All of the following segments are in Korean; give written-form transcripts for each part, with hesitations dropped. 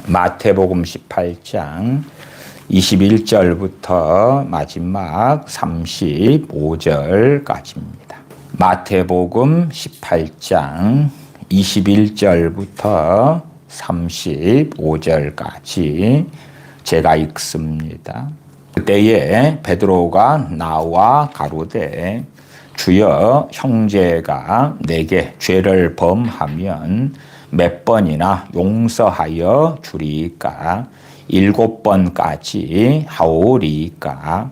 마태복음 18장 21절부터 마지막 35절까지입니다. 마태복음 18장 21절부터 35절까지 제가 읽습니다. 그때에 베드로가 나와 가로되 주여, 형제가 내게 죄를 범하면 몇 번이나 용서하여 주리이까? 7번까지 하오리이까?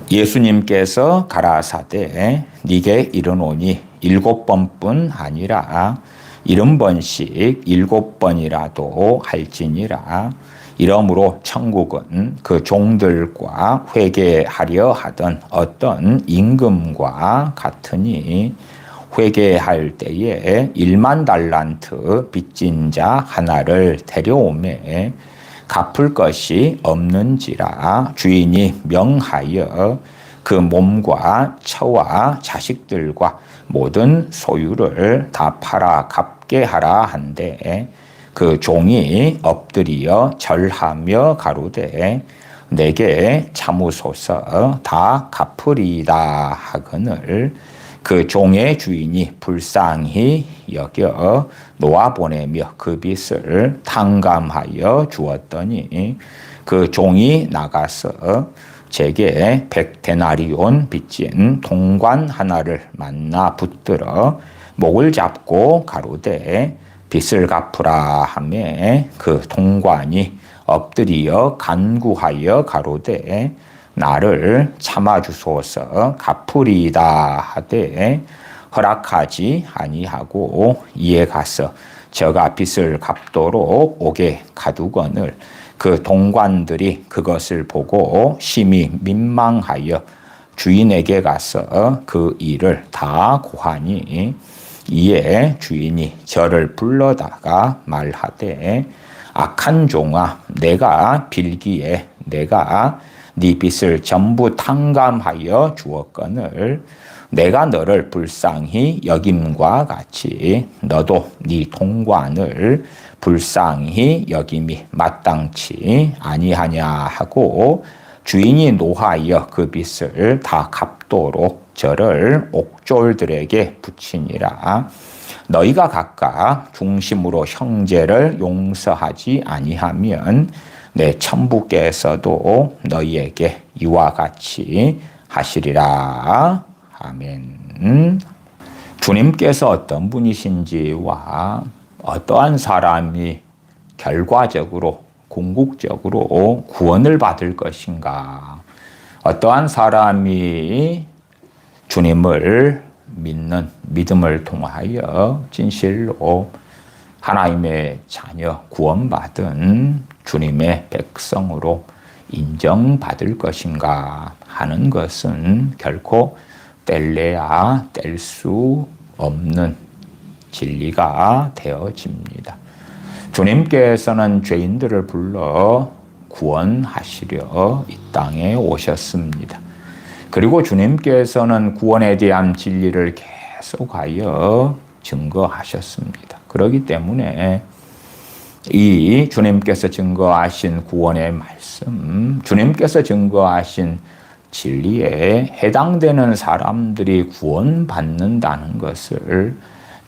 예수님께서 가라사대 네게 이르노니 7번뿐 아니라 70번씩 7번이라도 할지니라. 이러므로 천국은 그 종들과 회개하려 하던 어떤 임금과 같으니, 회개할 때에 1만 달란트 빚진 자 하나를 데려오매 갚을 것이 없는지라 주인이 명하여 그 몸과 처와 자식들과 모든 소유를 다 팔아 갚게 하라 한데, 그 종이 엎드리어 절하며 가로되 내게 참으소서 다 갚으리이다 하거늘, 그 종의 주인이 불쌍히 여겨 놓아보내며 그 빚을 탕감하여 주었더니, 그 종이 나가서 제게 100데나리온 빚진 동관 하나를 만나 붙들어 목을 잡고 가로되 빚을 갚으라 하며, 그 동관이 엎드리어 간구하여 가로되 나를 참아주소서 갚으리이다 하되 허락하지 아니하고 이에 가서 저가 빚을 갚도록 옥에 가두거늘, 그 동관들이 그것을 보고 심히 민망하여 주인에게 가서 그 일을 다 고하니, 이에 주인이 저를 불러다가 말하되 악한 종아, 내가 빌기에 내가 네 빚을 전부 탕감하여 주었거늘 내가 너를 불쌍히 여김과 같이 너도 네 동관을 불쌍히 여김이 마땅치 아니하냐 하고, 주인이 노하여 그 빚을 다 갚도록 저를 옥졸들에게 붙이니라. 너희가 각각 중심으로 형제를 용서하지 아니하면 내 천부께서도 너희에게 이와 같이 하시리라. 아멘. 주님께서 어떤 분이신지와 어떠한 사람이 결과적으로 궁극적으로 구원을 받을 것인가, 어떠한 사람이 주님을 믿는 믿음을 통하여 진실로 하나님의 자녀 구원받은 주님의 백성으로 인정받을 것인가 하는 것은 결코 뗄래야 뗄 수 없는 진리가 되어집니다. 주님께서는 죄인들을 불러 구원하시려 이 땅에 오셨습니다. 그리고 주님께서는 구원에 대한 진리를 계속하여 증거하셨습니다. 그렇기 때문에 이 주님께서 증거하신 구원의 말씀, 주님께서 증거하신 진리에 해당되는 사람들이 구원받는다는 것을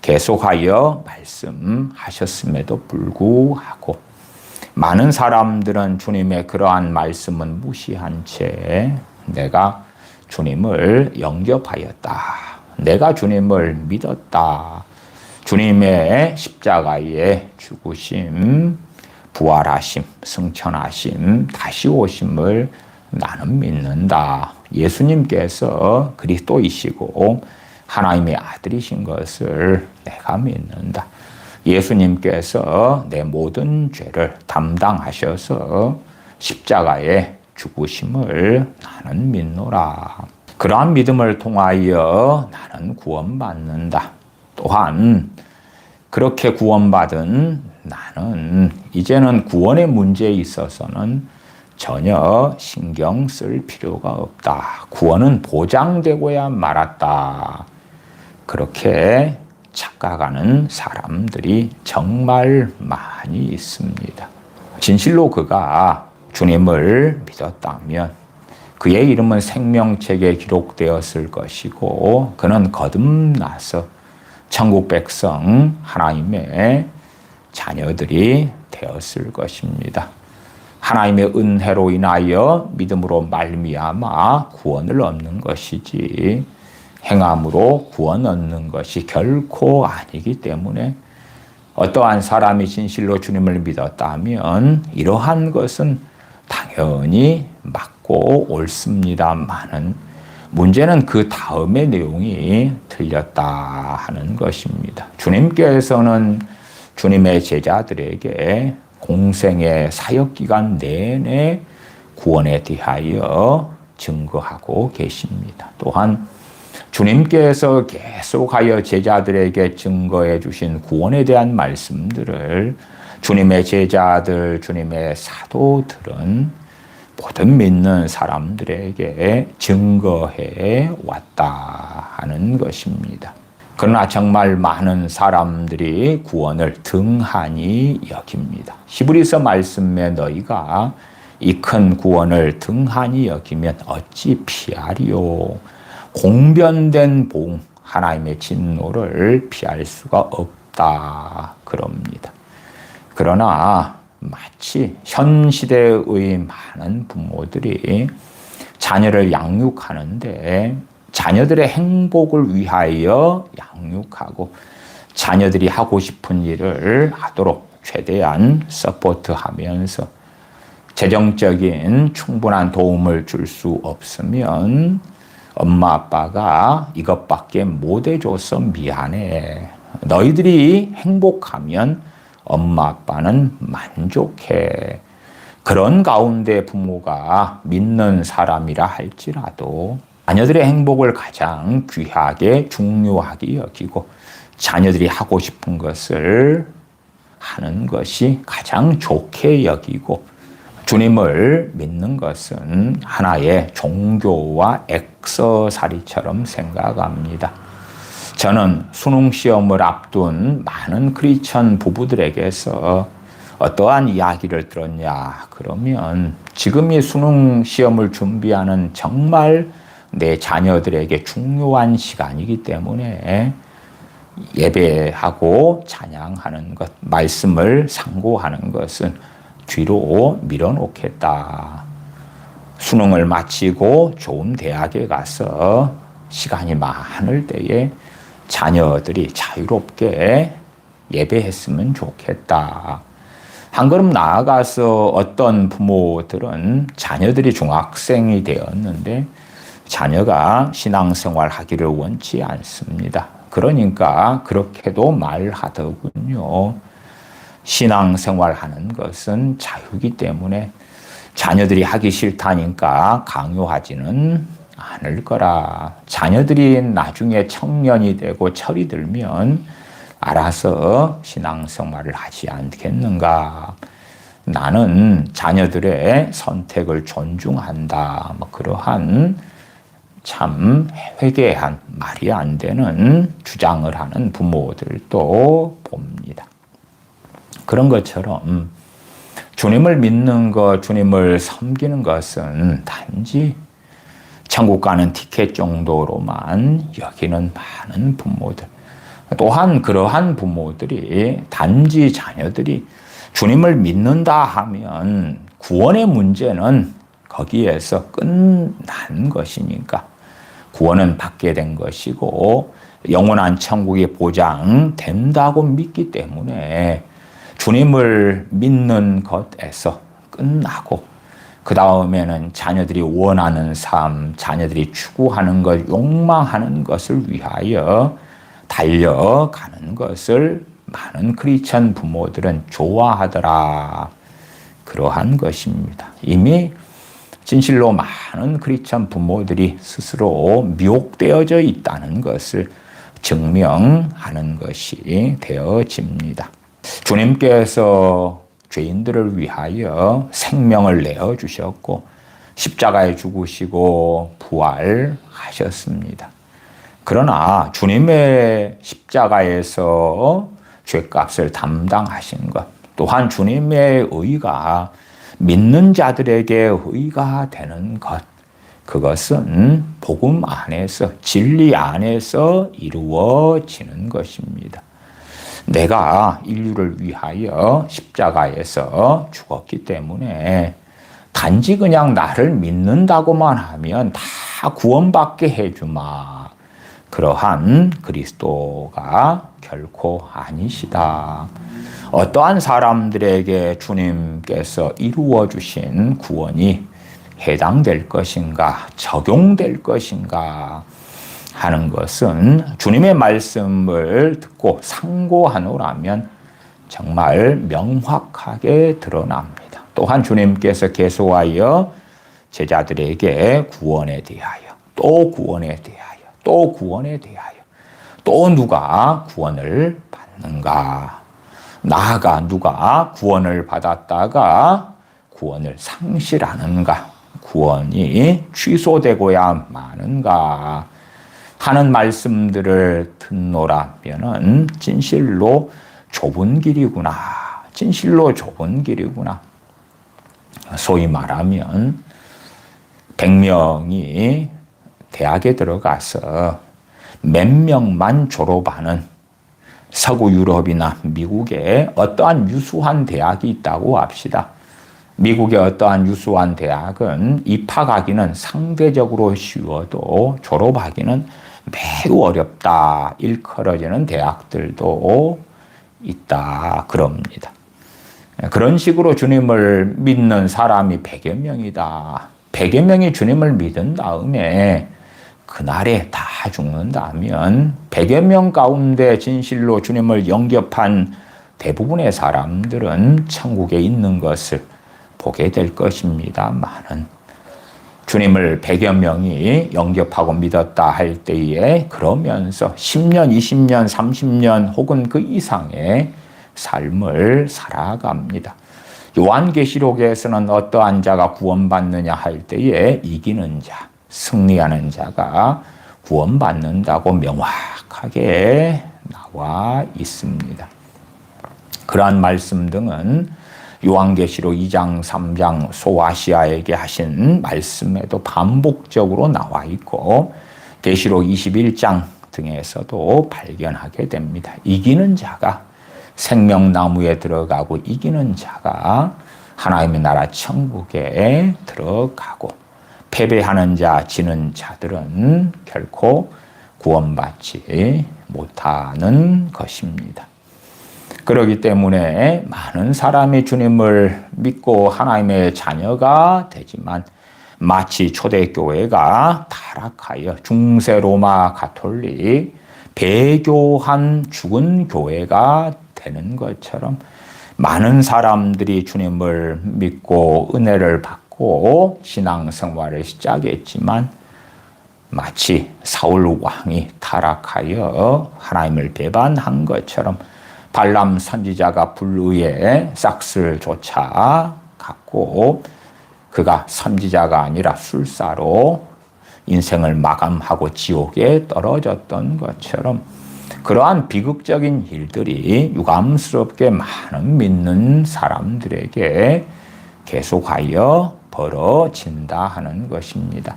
계속하여 말씀하셨음에도 불구하고 많은 사람들은 주님의 그러한 말씀은 무시한 채 내가 주님을 영접하였다, 내가 주님을 믿었다, 주님의 십자가의 죽으심, 부활하심, 승천하심, 다시 오심을 나는 믿는다, 예수님께서 그리스도이시고 하나님의 아들이신 것을 내가 믿는다, 예수님께서 내 모든 죄를 담당하셔서 십자가에 죽으심을 나는 믿노라. 그러한 믿음을 통하여 나는 구원받는다. 또한 그렇게 구원받은 나는 이제는 구원의 문제에 있어서는 전혀 신경 쓸 필요가 없다. 구원은 보장되고야 말았다. 그렇게 착각하는 사람들이 정말 많이 있습니다. 진실로 그가 주님을 믿었다면 그의 이름은 생명책에 기록되었을 것이고 그는 거듭나서 천국 백성 하나님의 자녀들이 되었을 것입니다. 하나님의 은혜로 인하여 믿음으로 말미암아 구원을 얻는 것이지 행함으로 구원 얻는 것이 결코 아니기 때문에 어떠한 사람이 진실로 주님을 믿었다면 이러한 것은 당연히 맞고 옳습니다만은 문제는 그 다음의 내용이 틀렸다 하는 것입니다. 주님께서는 주님의 제자들에게 공생의 사역기간 내내 구원에 대하여 증거하고 계십니다. 또한 주님께서 계속하여 제자들에게 증거해 주신 구원에 대한 말씀들을 주님의 제자들, 주님의 사도들은 모든 믿는 사람들에게 증거해 왔다 하는 것입니다. 그러나 정말 많은 사람들이 구원을 등한히 여깁니다. 히브리서 말씀에 너희가 이 큰 구원을 등한히 여기면 어찌 피하리요. 공변된 봉 하나님의 진노를 피할 수가 없다 그럽니다. 그러나 마치 현 시대의 많은 부모들이 자녀를 양육하는데 자녀들의 행복을 위하여 양육하고 자녀들이 하고 싶은 일을 하도록 최대한 서포트하면서 재정적인 충분한 도움을 줄 수 없으면 엄마 아빠가 이것밖에 못 해줘서 미안해. 너희들이 행복하면 엄마 아빠는 만족해. 그런 가운데 부모가 믿는 사람이라 할지라도 자녀들의 행복을 가장 귀하게 중요하게 여기고 자녀들이 하고 싶은 것을 하는 것이 가장 좋게 여기고 주님을 믿는 것은 하나의 종교와 액서사리처럼 생각합니다. 저는 수능 시험을 앞둔 많은 크리스천 부부들에게서 어떠한 이야기를 들었냐 그러면 지금이 수능 시험을 준비하는 정말 내 자녀들에게 중요한 시간이기 때문에 예배하고 찬양하는 것, 말씀을 상고하는 것은 뒤로 밀어놓겠다. 수능을 마치고 좋은 대학에 가서 시간이 많을 때에 자녀들이 자유롭게 예배했으면 좋겠다. 한 걸음 나아가서 어떤 부모들은 자녀들이 중학생이 되었는데 자녀가 신앙생활 하기를 원치 않습니다. 그러니까 그렇게도 말하더군요. 신앙생활 하는 것은 자유이기 때문에 자녀들이 하기 싫다니까 강요하지는 않을 거라. 자녀들이 나중에 청년이 되고 철이 들면 알아서 신앙생활을 하지 않겠는가. 나는 자녀들의 선택을 존중한다. 그러한 참 회개한 말이 안 되는 주장을 하는 부모들도 봅니다. 그런 것처럼 주님을 믿는 것, 주님을 섬기는 것은 단지 천국 가는 티켓 정도로만 여기는 많은 부모들. 또한 그러한 부모들이 단지 자녀들이 주님을 믿는다 하면 구원의 문제는 거기에서 끝난 것이니까 구원은 받게 된 것이고 영원한 천국이 보장된다고 믿기 때문에 주님을 믿는 것에서 끝나고 그 다음에는 자녀들이 원하는 삶, 자녀들이 추구하는 것, 욕망하는 것을 위하여 달려가는 것을 많은 크리스천 부모들은 좋아하더라. 그러한 것입니다. 이미 진실로 많은 크리스천 부모들이 스스로 미혹되어져 있다는 것을 증명하는 것이 되어집니다. 주님께서 죄인들을 위하여 생명을 내어주셨고 십자가에 죽으시고 부활하셨습니다. 그러나 주님의 십자가에서 죄값을 담당하신 것, 또한 주님의 의가 믿는 자들에게 의가 되는 것, 그것은 복음 안에서, 진리 안에서 이루어지는 것입니다. 내가 인류를 위하여 십자가에서 죽었기 때문에 단지 그냥 나를 믿는다고만 하면 다 구원받게 해주마. 그러한 그리스도가 결코 아니시다. 어떠한 사람들에게 주님께서 이루어 주신 구원이 해당될 것인가, 적용될 것인가 하는 것은 주님의 말씀을 듣고 상고하노라면 정말 명확하게 드러납니다. 또한 주님께서 계속하여 제자들에게 구원에 대하여, 또 구원에 대하여, 또 구원에 대하여, 또 누가 구원을 받는가, 나아가 누가 구원을 받았다가 구원을 상실하는가, 구원이 취소되고야 마는가 하는 말씀들을 듣노라면은 진실로 좁은 길이구나, 진실로 좁은 길이구나. 소위 말하면 100명이 대학에 들어가서 몇 명만 졸업하는 서구 유럽이나 미국에 어떠한 유수한 대학이 있다고 합시다. 미국의 어떠한 유수한 대학은 입학하기는 상대적으로 쉬워도 졸업하기는 매우 어렵다, 일컬어지는 대학들도 있다 그럽니다. 그런 식으로 주님을 믿는 사람이 100여 명이다. 100여 명이 주님을 믿은 다음에 그날에 다 죽는다면 100여 명 가운데 진실로 주님을 영접한 대부분의 사람들은 천국에 있는 것을 보게 될 것입니다만은 주님을 100여 명이 영접하고 믿었다 할 때에 그러면서 10년, 20년, 30년 혹은 그 이상의 삶을 살아갑니다. 요한계시록에서는 어떠한 자가 구원받느냐 할 때에 이기는 자, 승리하는 자가 구원받는다고 명확하게 나와 있습니다. 그러한 말씀 등은 요한계시록 2장, 3장 소아시아에게 하신 말씀에도 반복적으로 나와 있고 계시록 21장 등에서도 발견하게 됩니다. 이기는 자가 생명나무에 들어가고 이기는 자가 하나님의 나라 천국에 들어가고 패배하는 자, 지는 자들은 결코 구원받지 못하는 것입니다. 그렇기 때문에 많은 사람이 주님을 믿고 하나님의 자녀가 되지만 마치 초대교회가 타락하여 중세 로마 가톨릭 배교한 죽은 교회가 되는 것처럼 많은 사람들이 주님을 믿고 은혜를 받고 신앙생활을 시작했지만 마치 사울 왕이 타락하여 하나님을 배반한 것처럼 발람 선지자가 불의에 싹스를 쫓아갔고 그가 선지자가 아니라 술사로 인생을 마감하고 지옥에 떨어졌던 것처럼 그러한 비극적인 일들이 유감스럽게 많은 믿는 사람들에게 계속하여 벌어진다 하는 것입니다.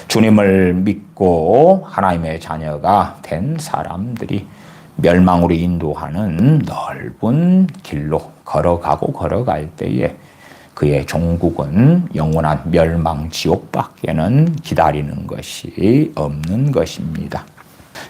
주님을 믿고 하나님의 자녀가 된 사람들이 멸망으로 인도하는 넓은 길로 걸어갈 때에 그의 종국은 영원한 멸망 지옥밖에는 기다리는 것이 없는 것입니다.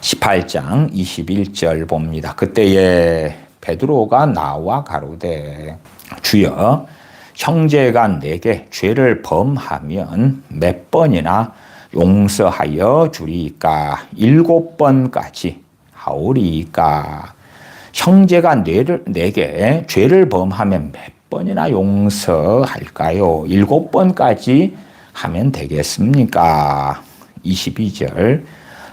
18장 21절 봅니다. 그때에 베드로가 나와 가로되 주여 형제가 내게 죄를 범하면 몇 번이나 용서하여 주리이까 7번까지 하오리이까. 형제가 내게 죄를 범하면 몇 번이나 용서할까요? 7번까지 하면 되겠습니까? 22절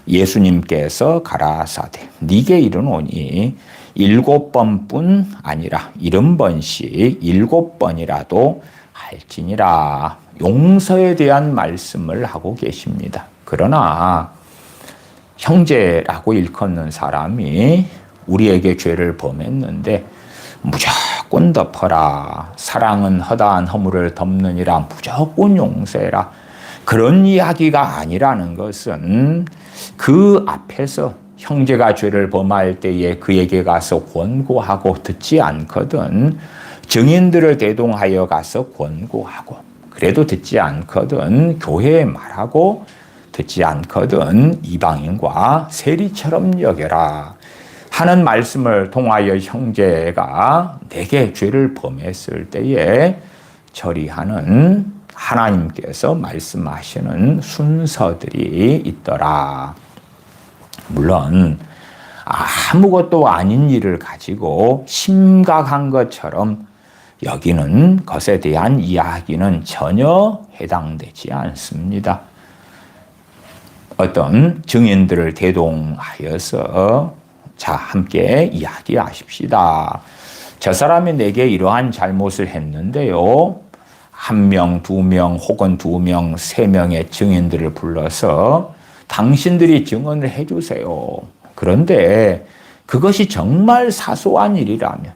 예수님께서 가라사대 네게 이르노니 7번뿐 아니라 70번씩 7번이라도 할지니라. 용서에 대한 말씀을 하고 계십니다. 그러나 형제라고 일컫는 사람이 우리에게 죄를 범했는데 무조건 덮어라. 사랑은 허다한 허물을 덮느니라. 무조건 용서해라. 그런 이야기가 아니라는 것은 그 앞에서 형제가 죄를 범할 때에 그에게 가서 권고하고 듣지 않거든 증인들을 대동하여 가서 권고하고 그래도 듣지 않거든 교회에 말하고 듣지 않거든 이방인과 세리처럼 여겨라 하는 말씀을 통하여 형제가 내게 죄를 범했을 때에 처리하는 하나님께서 말씀하시는 순서들이 있더라. 물론 아무것도 아닌 일을 가지고 심각한 것처럼 여기는 것에 대한 이야기는 전혀 해당되지 않습니다. 어떤 증인들을 대동하여서 자, 함께 이야기하십시다. 저 사람이 내게 이러한 잘못을 했는데요. 1명, 2명 혹은 2명, 3명의 증인들을 불러서 당신들이 증언을 해주세요. 그런데 그것이 정말 사소한 일이라면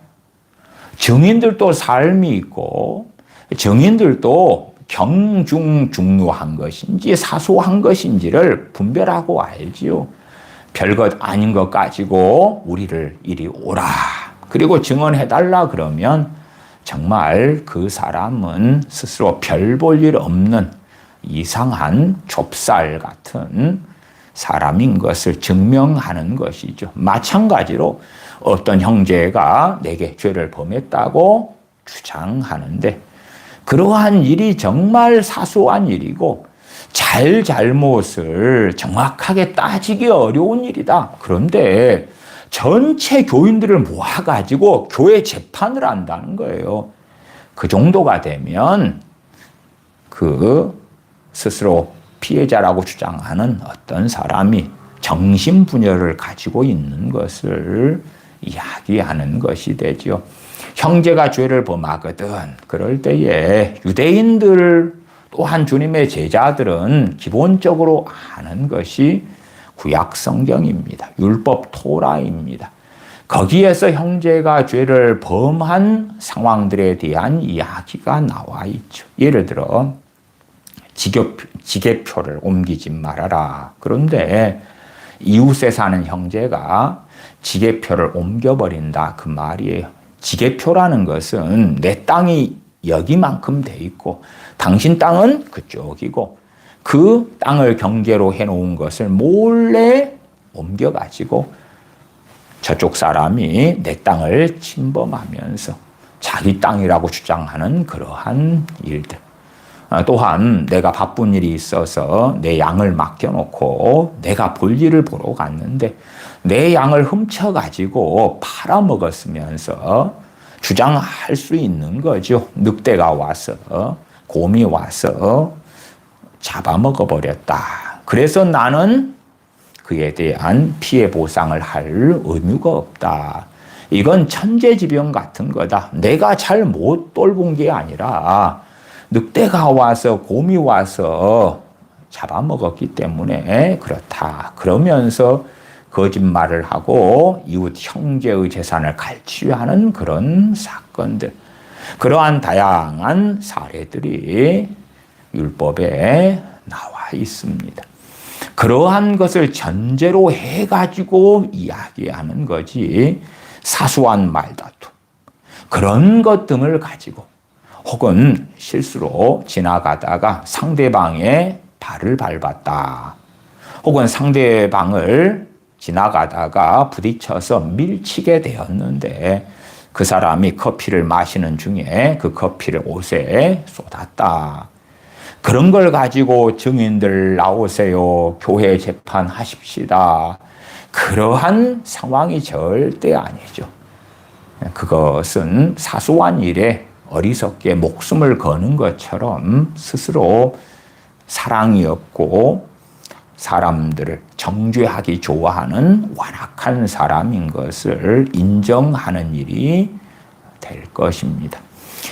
증인들도 삶이 있고 증인들도 경중중요한 것인지 사소한 것인지를 분별하고 알지요. 별것 아닌 것 가지고 우리를 이리 오라. 그리고 증언해달라 그러면 정말 그 사람은 스스로 별 볼 일 없는 이상한 좁쌀 같은 사람인 것을 증명하는 것이죠. 마찬가지로 어떤 형제가 내게 죄를 범했다고 주장하는데 그러한 일이 정말 사소한 일이고 잘못을 정확하게 따지기 어려운 일이다. 그런데 전체 교인들을 모아가지고 교회 재판을 한다는 거예요. 그 정도가 되면 그 스스로 피해자라고 주장하는 어떤 사람이 정신분열을 가지고 있는 것을 이야기하는 것이 되죠. 형제가 죄를 범하거든 그럴 때에 유대인들 또한 주님의 제자들은 기본적으로 아는 것이 구약 성경입니다. 율법 토라입니다. 거기에서 형제가 죄를 범한 상황들에 대한 이야기가 나와 있죠. 예를 들어 지게표를 옮기지 말아라. 그런데 이웃에 사는 형제가 지게표를 옮겨버린다. 그 말이에요. 지게표라는 것은 내 땅이 여기만큼 돼 있고 당신 땅은 그쪽이고 그 땅을 경계로 해놓은 것을 몰래 옮겨가지고 저쪽 사람이 내 땅을 침범하면서 자기 땅이라고 주장하는 그러한 일들. 또한 내가 바쁜 일이 있어서 내 양을 맡겨놓고 내가 볼 일을 보러 갔는데 내 양을 훔쳐가지고 팔아먹었으면서 주장할 수 있는 거죠. 늑대가 와서 곰이 와서 잡아먹어버렸다. 그래서 나는 그에 대한 피해 보상을 할 의무가 없다. 이건 천재지변 같은 거다. 내가 잘 못 돌본 게 아니라 늑대가 와서 곰이 와서 잡아먹었기 때문에 그렇다. 그러면서 거짓말을 하고 이웃 형제의 재산을 갈취하는 그런 사건들. 그러한 다양한 사례들이 율법에 나와 있습니다. 그러한 것을 전제로 해가지고 이야기하는 거지 사소한 말다툼 그런 것 등을 가지고 혹은 실수로 지나가다가 상대방의 발을 밟았다. 혹은 상대방을 지나가다가 부딪혀서 밀치게 되었는데 그 사람이 커피를 마시는 중에 그 커피를 옷에 쏟았다. 그런 걸 가지고 증인들 나오세요. 교회 재판하십시다. 그러한 상황이 절대 아니죠. 그것은 사소한 일에 어리석게 목숨을 거는 것처럼 스스로 사랑이 없고 사람들을 정죄하기 좋아하는 완악한 사람인 것을 인정하는 일이 될 것입니다.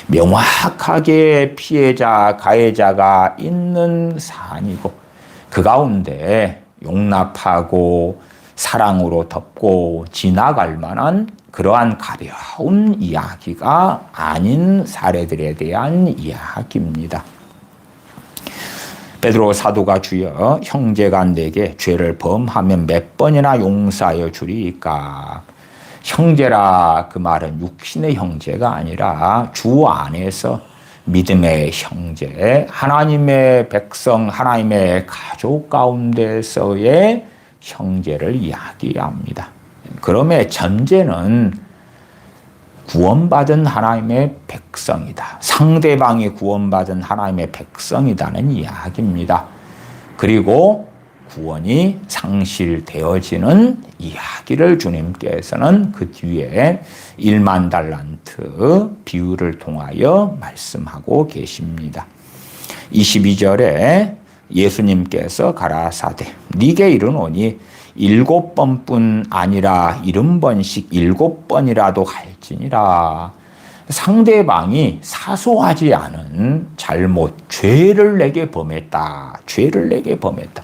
명확하게 피해자, 가해자가 있는 사안이고 그 가운데 용납하고 사랑으로 덮고 지나갈 만한 그러한 가벼운 이야기가 아닌 사례들에 대한 이야기입니다. 베드로 사도가 주여 형제가 내게 죄를 범하면 몇 번이나 용서하여 주리이까. 형제라 그 말은 육신의 형제가 아니라 주 안에서 믿음의 형제, 하나님의 백성, 하나님의 가족 가운데서의 형제를 이야기합니다. 그럼의 전제는 구원받은 하나님의 백성이다. 상대방이 구원받은 하나님의 백성이다는 이야기입니다. 그리고 구원이 상실되어지는 이야기를 주님께서는 그 뒤에 1만 달란트 비유를 통하여 말씀하고 계십니다. 22절에 예수님께서 가라사대 네게 이르노니 7번뿐 아니라 70번씩 7번이라도 할지니라. 상대방이 사소하지 않은 잘못, 죄를 내게 범했다. 죄를 내게 범했다.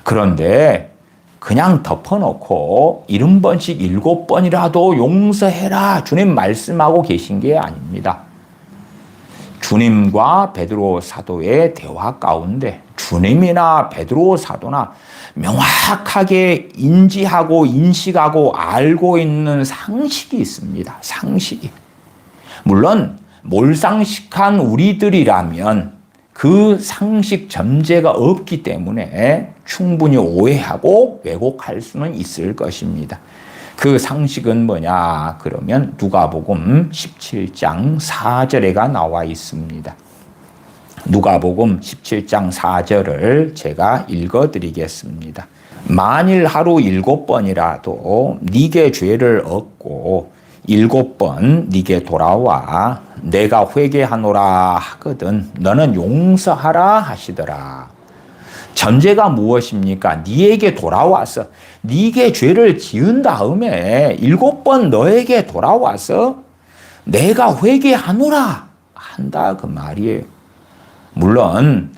그런데 그냥 덮어놓고 70번씩 7번이라도 용서해라. 주님 말씀하고 계신 게 아닙니다. 주님과 베드로 사도의 대화 가운데 주님이나 베드로 사도나 명확하게 인지하고 인식하고 알고 있는 상식이 있습니다. 상식이. 물론 몰상식한 우리들이라면 그 상식 전제가 없기 때문에 충분히 오해하고 왜곡할 수는 있을 것입니다. 그 상식은 뭐냐? 그러면 누가복음 17장 4절에가 나와 있습니다. 누가복음 17장 4절을 제가 읽어드리겠습니다. 만일 하루 7번이라도 네게 죄를 얻고 7번 네게 돌아와 내가 회개하노라 하거든 너는 용서하라 하시더라. 전제가 무엇입니까? 네에게 돌아와서 네게 죄를 지은 다음에 7번 너에게 돌아와서 내가 회개하노라 한다 그 말이에요. 물론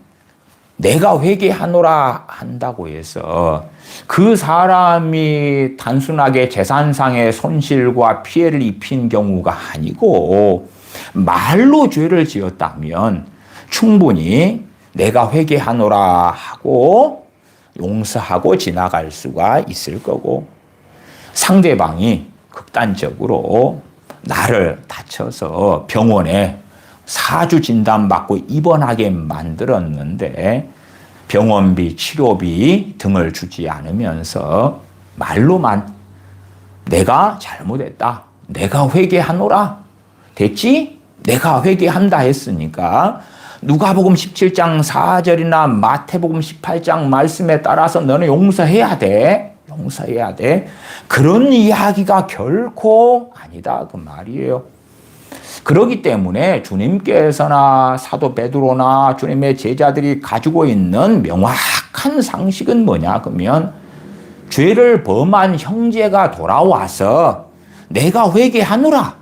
내가 회개하노라 한다고 해서 그 사람이 단순하게 재산상의 손실과 피해를 입힌 경우가 아니고 말로 죄를 지었다면 충분히 내가 회개하노라 하고 용서하고 지나갈 수가 있을 거고, 상대방이 극단적으로 나를 다쳐서 병원에 4주 진단받고 입원하게 만들었는데 병원비, 치료비 등을 주지 않으면서 말로만 내가 잘못했다, 내가 회개하노라, 됐지? 내가 회개한다 했으니까 누가복음 17장 4절이나 마태복음 18장 말씀에 따라서 너는 용서해야 돼. 용서해야 돼. 그런 이야기가 결코 아니다 그 말이에요. 그렇기 때문에 주님께서나 사도 베드로나 주님의 제자들이 가지고 있는 명확한 상식은 뭐냐 그러면 죄를 범한 형제가 돌아와서 내가 회개하노라.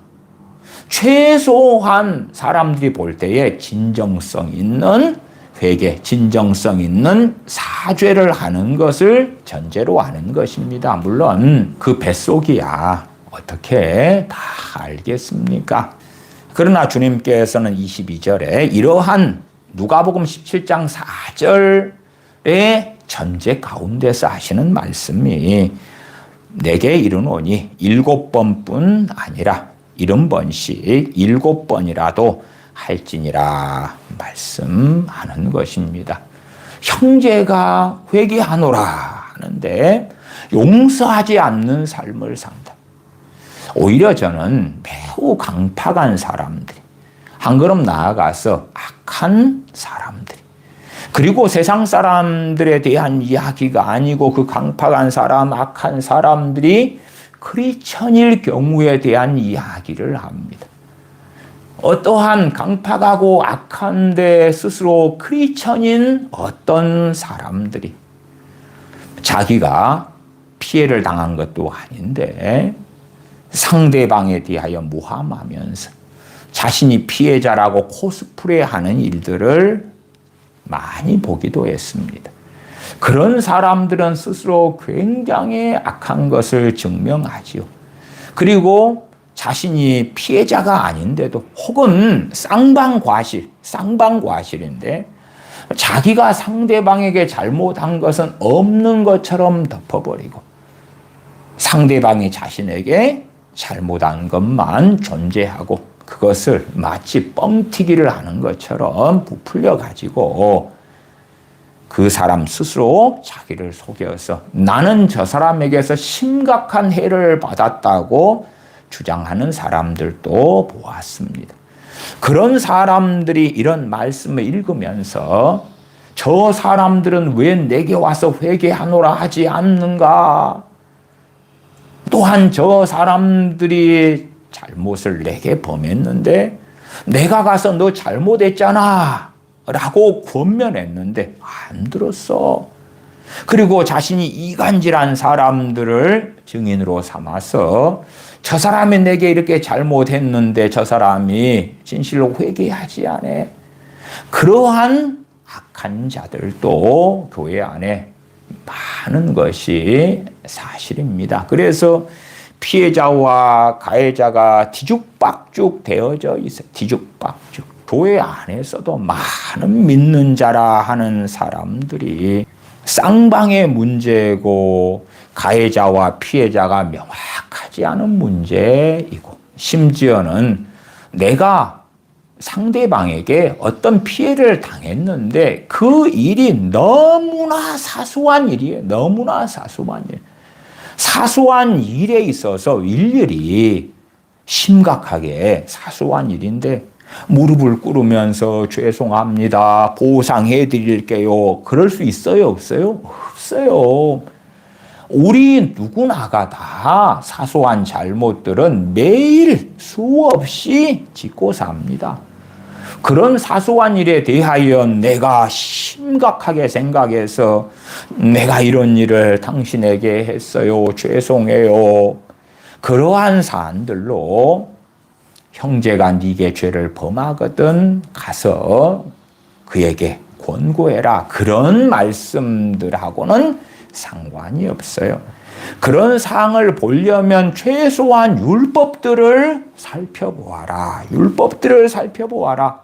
최소한 사람들이 볼 때에 진정성 있는 회개, 진정성 있는 사죄를 하는 것을 전제로 하는 것입니다. 물론 그 뱃속이야 어떻게 다 알겠습니까? 그러나 주님께서는 22절에 이러한 누가복음 17장 4절의 전제 가운데서 하시는 말씀이 내게 이르노니 7번뿐 아니라 70번씩 7번이라도 할지니라 말씀하는 것입니다. 형제가 회개하노라 하는데 용서하지 않는 삶을 산다. 오히려 저는 매우 강팍한 사람들이, 한 걸음 나아가서 악한 사람들이, 그리고 세상 사람들에 대한 이야기가 아니고 그 강팍한 사람, 악한 사람들이 크리스천일 경우에 대한 이야기를 합니다. 어떠한 강팍하고 악한데 스스로 크리스천인 어떤 사람들이 자기가 피해를 당한 것도 아닌데 상대방에 대하여 모함하면서 자신이 피해자라고 코스프레하는 일들을 많이 보기도 했습니다. 그런 사람들은 스스로 굉장히 악한 것을 증명하지요. 그리고 자신이 피해자가 아닌데도 혹은 쌍방과실인데 자기가 상대방에게 잘못한 것은 없는 것처럼 덮어버리고 상대방이 자신에게 잘못한 것만 존재하고 그것을 마치 뻥튀기를 하는 것처럼 부풀려 가지고 그 사람 스스로 자기를 속여서 나는 저 사람에게서 심각한 해를 받았다고 주장하는 사람들도 보았습니다. 그런 사람들이 이런 말씀을 읽으면서 저 사람들은 왜 내게 와서 회개하노라 하지 않는가? 또한 저 사람들이 잘못을 내게 범했는데 내가 가서 너 잘못했잖아 라고 권면했는데 안 들었어. 그리고 자신이 이간질한 사람들을 증인으로 삼아서 저 사람이 내게 이렇게 잘못했는데 저 사람이 진실로 회개하지 않아. 그러한 악한 자들도 교회 안에 많은 것이 사실입니다. 그래서 피해자와 가해자가 뒤죽박죽 되어져 있어요. 뒤죽박죽. 교회 안에서도 많은 믿는 자라 하는 사람들이 쌍방의 문제고 가해자와 피해자가 명확하지 않은 문제이고 심지어는 내가 상대방에게 어떤 피해를 당했는데 그 일이 너무나 사소한 일이에요. 너무나 사소한 일. 사소한 일에 있어서 일일이 심각하게 사소한 일인데 무릎을 꿇으면서 죄송합니다. 보상해 드릴게요. 그럴 수 있어요? 없어요? 없어요. 우리 누구나가 다 사소한 잘못들은 매일 수없이 짓고 삽니다. 그런 사소한 일에 대하여 내가 심각하게 생각해서 내가 이런 일을 당신에게 했어요. 죄송해요. 그러한 사안들로 형제가 네게 죄를 범하거든 가서 그에게 권고해라. 그런 말씀들하고는 상관이 없어요. 그런 사항을 보려면 최소한 율법들을 살펴보아라. 율법들을 살펴보아라.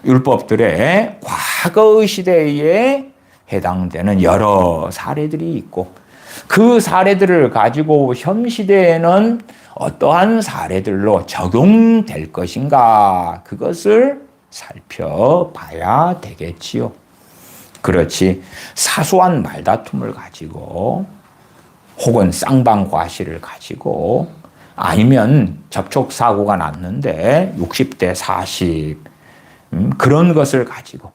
율법들의 과거의 시대에 해당되는 여러 사례들이 있고 그 사례들을 가지고 현 시대에는 어떠한 사례들로 적용될 것인가 그것을 살펴봐야 되겠지요. 그렇지 사소한 말다툼을 가지고 혹은 쌍방과실을 가지고 아니면 접촉사고가 났는데 60대 40 그런 것을 가지고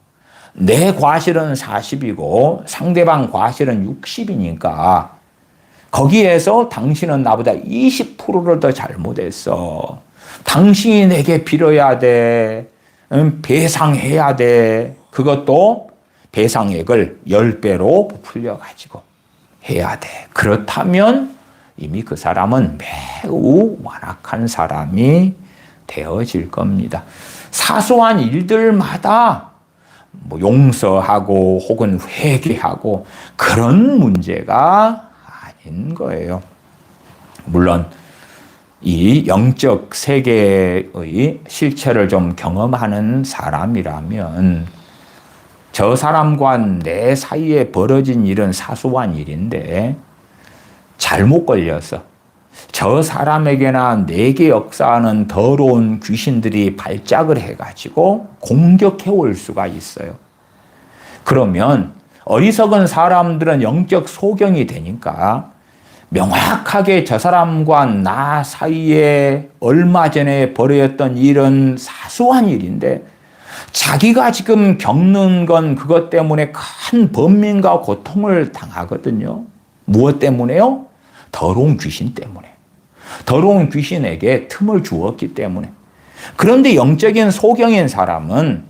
내 과실은 40이고 상대방 과실은 60이니까 거기에서 당신은 나보다 20%를 더 잘못했어. 당신이 내게 빌어야 돼. 배상해야 돼. 그것도 배상액을 10배로 부풀려가지고 해야 돼. 그렇다면 이미 그 사람은 매우 완악한 사람이 되어질 겁니다. 사소한 일들마다 용서하고 혹은 회개하고 그런 문제가 아닌 거예요. 물론 이 영적 세계의 실체를 좀 경험하는 사람이라면 저 사람과 내 사이에 벌어진 일은 사소한 일인데 잘못 걸려서 저 사람에게나 내게 역사하는 더러운 귀신들이 발작을 해가지고 공격해 올 수가 있어요. 그러면 어리석은 사람들은 영적 소경이 되니까 명확하게 저 사람과 나 사이에 얼마 전에 벌어졌던 일은 사소한 일인데 자기가 지금 겪는 건 그것 때문에 큰 번민과 고통을 당하거든요. 무엇 때문에요? 더러운 귀신 때문에. 더러운 귀신에게 틈을 주었기 때문에. 그런데 영적인 소경인 사람은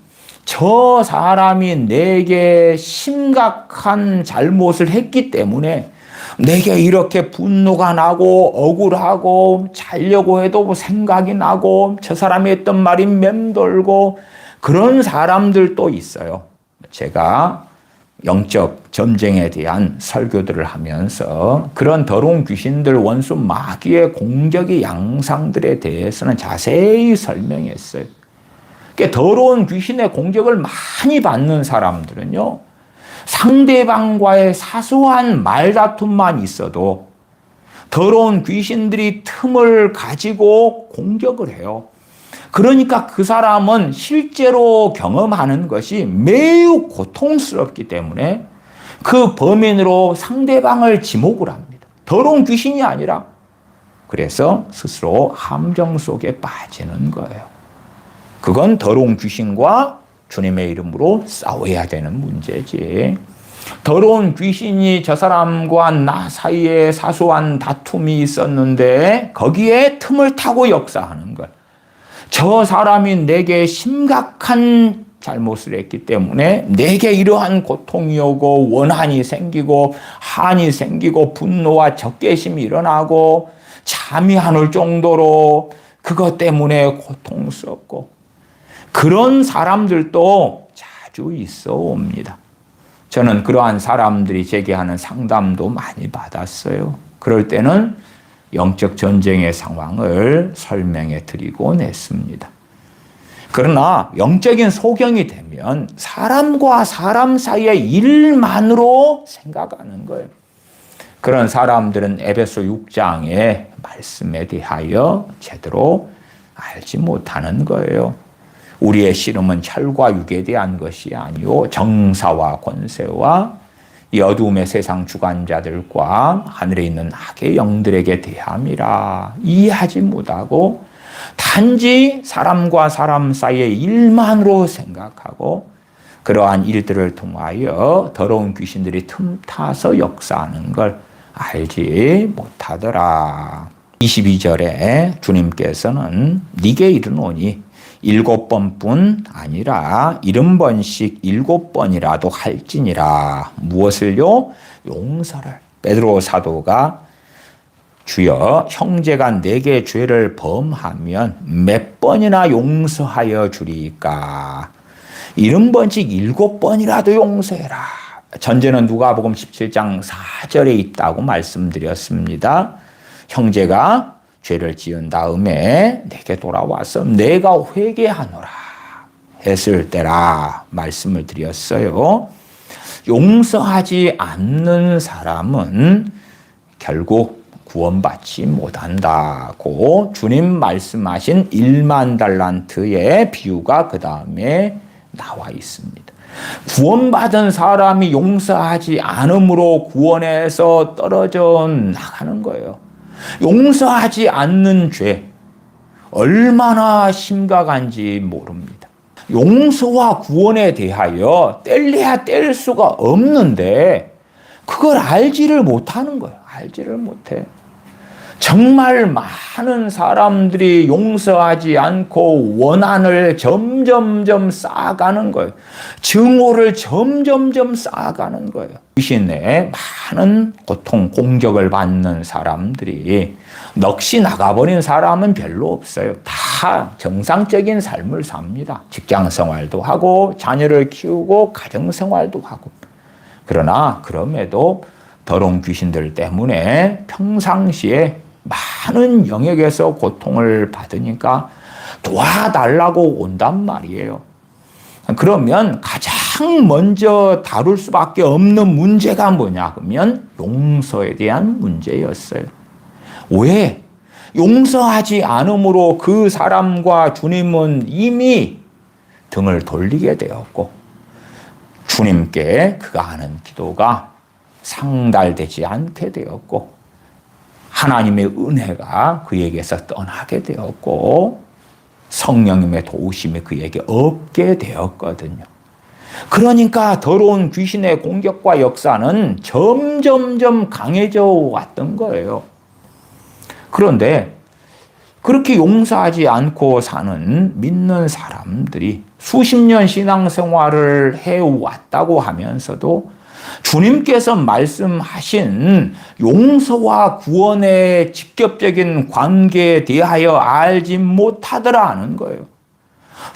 저 사람이 내게 심각한 잘못을 했기 때문에 내게 이렇게 분노가 나고 억울하고 자려고 해도 생각이 나고 저 사람이 했던 말이 맴돌고 그런 사람들도 있어요. 제가 영적 전쟁에 대한 설교들을 하면서 그런 더러운 귀신들, 원수 마귀의 공격의 양상들에 대해서는 자세히 설명했어요. 더러운 귀신의 공격을 많이 받는 사람들은요, 상대방과의 사소한 말다툼만 있어도 더러운 귀신들이 틈을 가지고 공격을 해요. 그러니까 그 사람은 실제로 경험하는 것이 매우 고통스럽기 때문에 그 범인으로 상대방을 지목을 합니다. 더러운 귀신이 아니라. 그래서 스스로 함정 속에 빠지는 거예요. 그건 더러운 귀신과 주님의 이름으로 싸워야 되는 문제지. 더러운 귀신이 저 사람과 나 사이에 사소한 다툼이 있었는데 거기에 틈을 타고 역사하는 것. 저 사람이 내게 심각한 잘못을 했기 때문에 내게 이러한 고통이 오고 원한이 생기고 한이 생기고 분노와 적개심이 일어나고 잠이 안 올 정도로 그것 때문에 고통스럽고 그런 사람들도 자주 있어 옵니다. 저는 그러한 사람들이 제게 하는 상담도 많이 받았어요. 그럴 때는 영적 전쟁의 상황을 설명해 드리곤 했습니다. 그러나 영적인 소경이 되면 사람과 사람 사이의 일만으로 생각하는 거예요. 그런 사람들은 에베소 6장의 말씀에 대하여 제대로 알지 못하는 거예요. 우리의 씨름은 혈과 육에 대한 것이 아니요 정사와 권세와 이 어두움의 세상 주관자들과 하늘에 있는 악의 영들에게 대함이라. 이해하지 못하고 단지 사람과 사람 사이의 일만으로 생각하고 그러한 일들을 통하여 더러운 귀신들이 틈타서 역사하는 걸 알지 못하더라. 22절에 주님께서는 네게 이르노니 7번뿐 아니라 70번씩 7번이라도 할지니라. 무엇을요? 용서를. 베드로 사도가 주여 형제가 내게 죄를 범하면 몇 번이나 용서하여 주리까? 70번씩 7번이라도 용서해라. 전제는 누가복음 17장 4절에 있다고 말씀드렸습니다. 형제가 죄를 지은 다음에 내게 돌아와서 내가 회개하노라 했을 때라 말씀을 드렸어요. 용서하지 않는 사람은 결국 구원받지 못한다고 주님 말씀하신 1만 달란트의 비유가 그 다음에 나와 있습니다. 구원받은 사람이 용서하지 않음으로 구원에서 떨어져 나가는 거예요. 용서하지 않는 죄 얼마나 심각한지 모릅니다. 용서와 구원에 대하여 뗄래야 뗄 수가 없는데 그걸 알지를 못하는 거예요. 알지를 못해. 정말 많은 사람들이 용서하지 않고 원한을 점점점 쌓아가는 거예요. 증오를 점점점 쌓아가는 거예요. 귀신에 많은 고통, 공격을 받는 사람들이 넋이 나가버린 사람은 별로 없어요. 다 정상적인 삶을 삽니다. 직장 생활도 하고 자녀를 키우고 가정 생활도 하고. 그러나 그럼에도 더러운 귀신들 때문에 평상시에 많은 영역에서 고통을 받으니까 도와달라고 온단 말이에요. 그러면 가장 먼저 다룰 수밖에 없는 문제가 뭐냐 그러면 용서에 대한 문제였어요. 왜? 용서하지 않음으로 그 사람과 주님은 이미 등을 돌리게 되었고 주님께 그가 하는 기도가 상달되지 않게 되었고 하나님의 은혜가 그에게서 떠나게 되었고 성령님의 도우심이 그에게 없게 되었거든요. 그러니까 더러운 귀신의 공격과 역사는 점점점 강해져 왔던 거예요. 그런데 그렇게 용서하지 않고 사는 믿는 사람들이 수십 년 신앙생활을 해왔다고 하면서도 주님께서 말씀하신 용서와 구원의 직접적인 관계에 대하여 알지 못하더라는 거예요.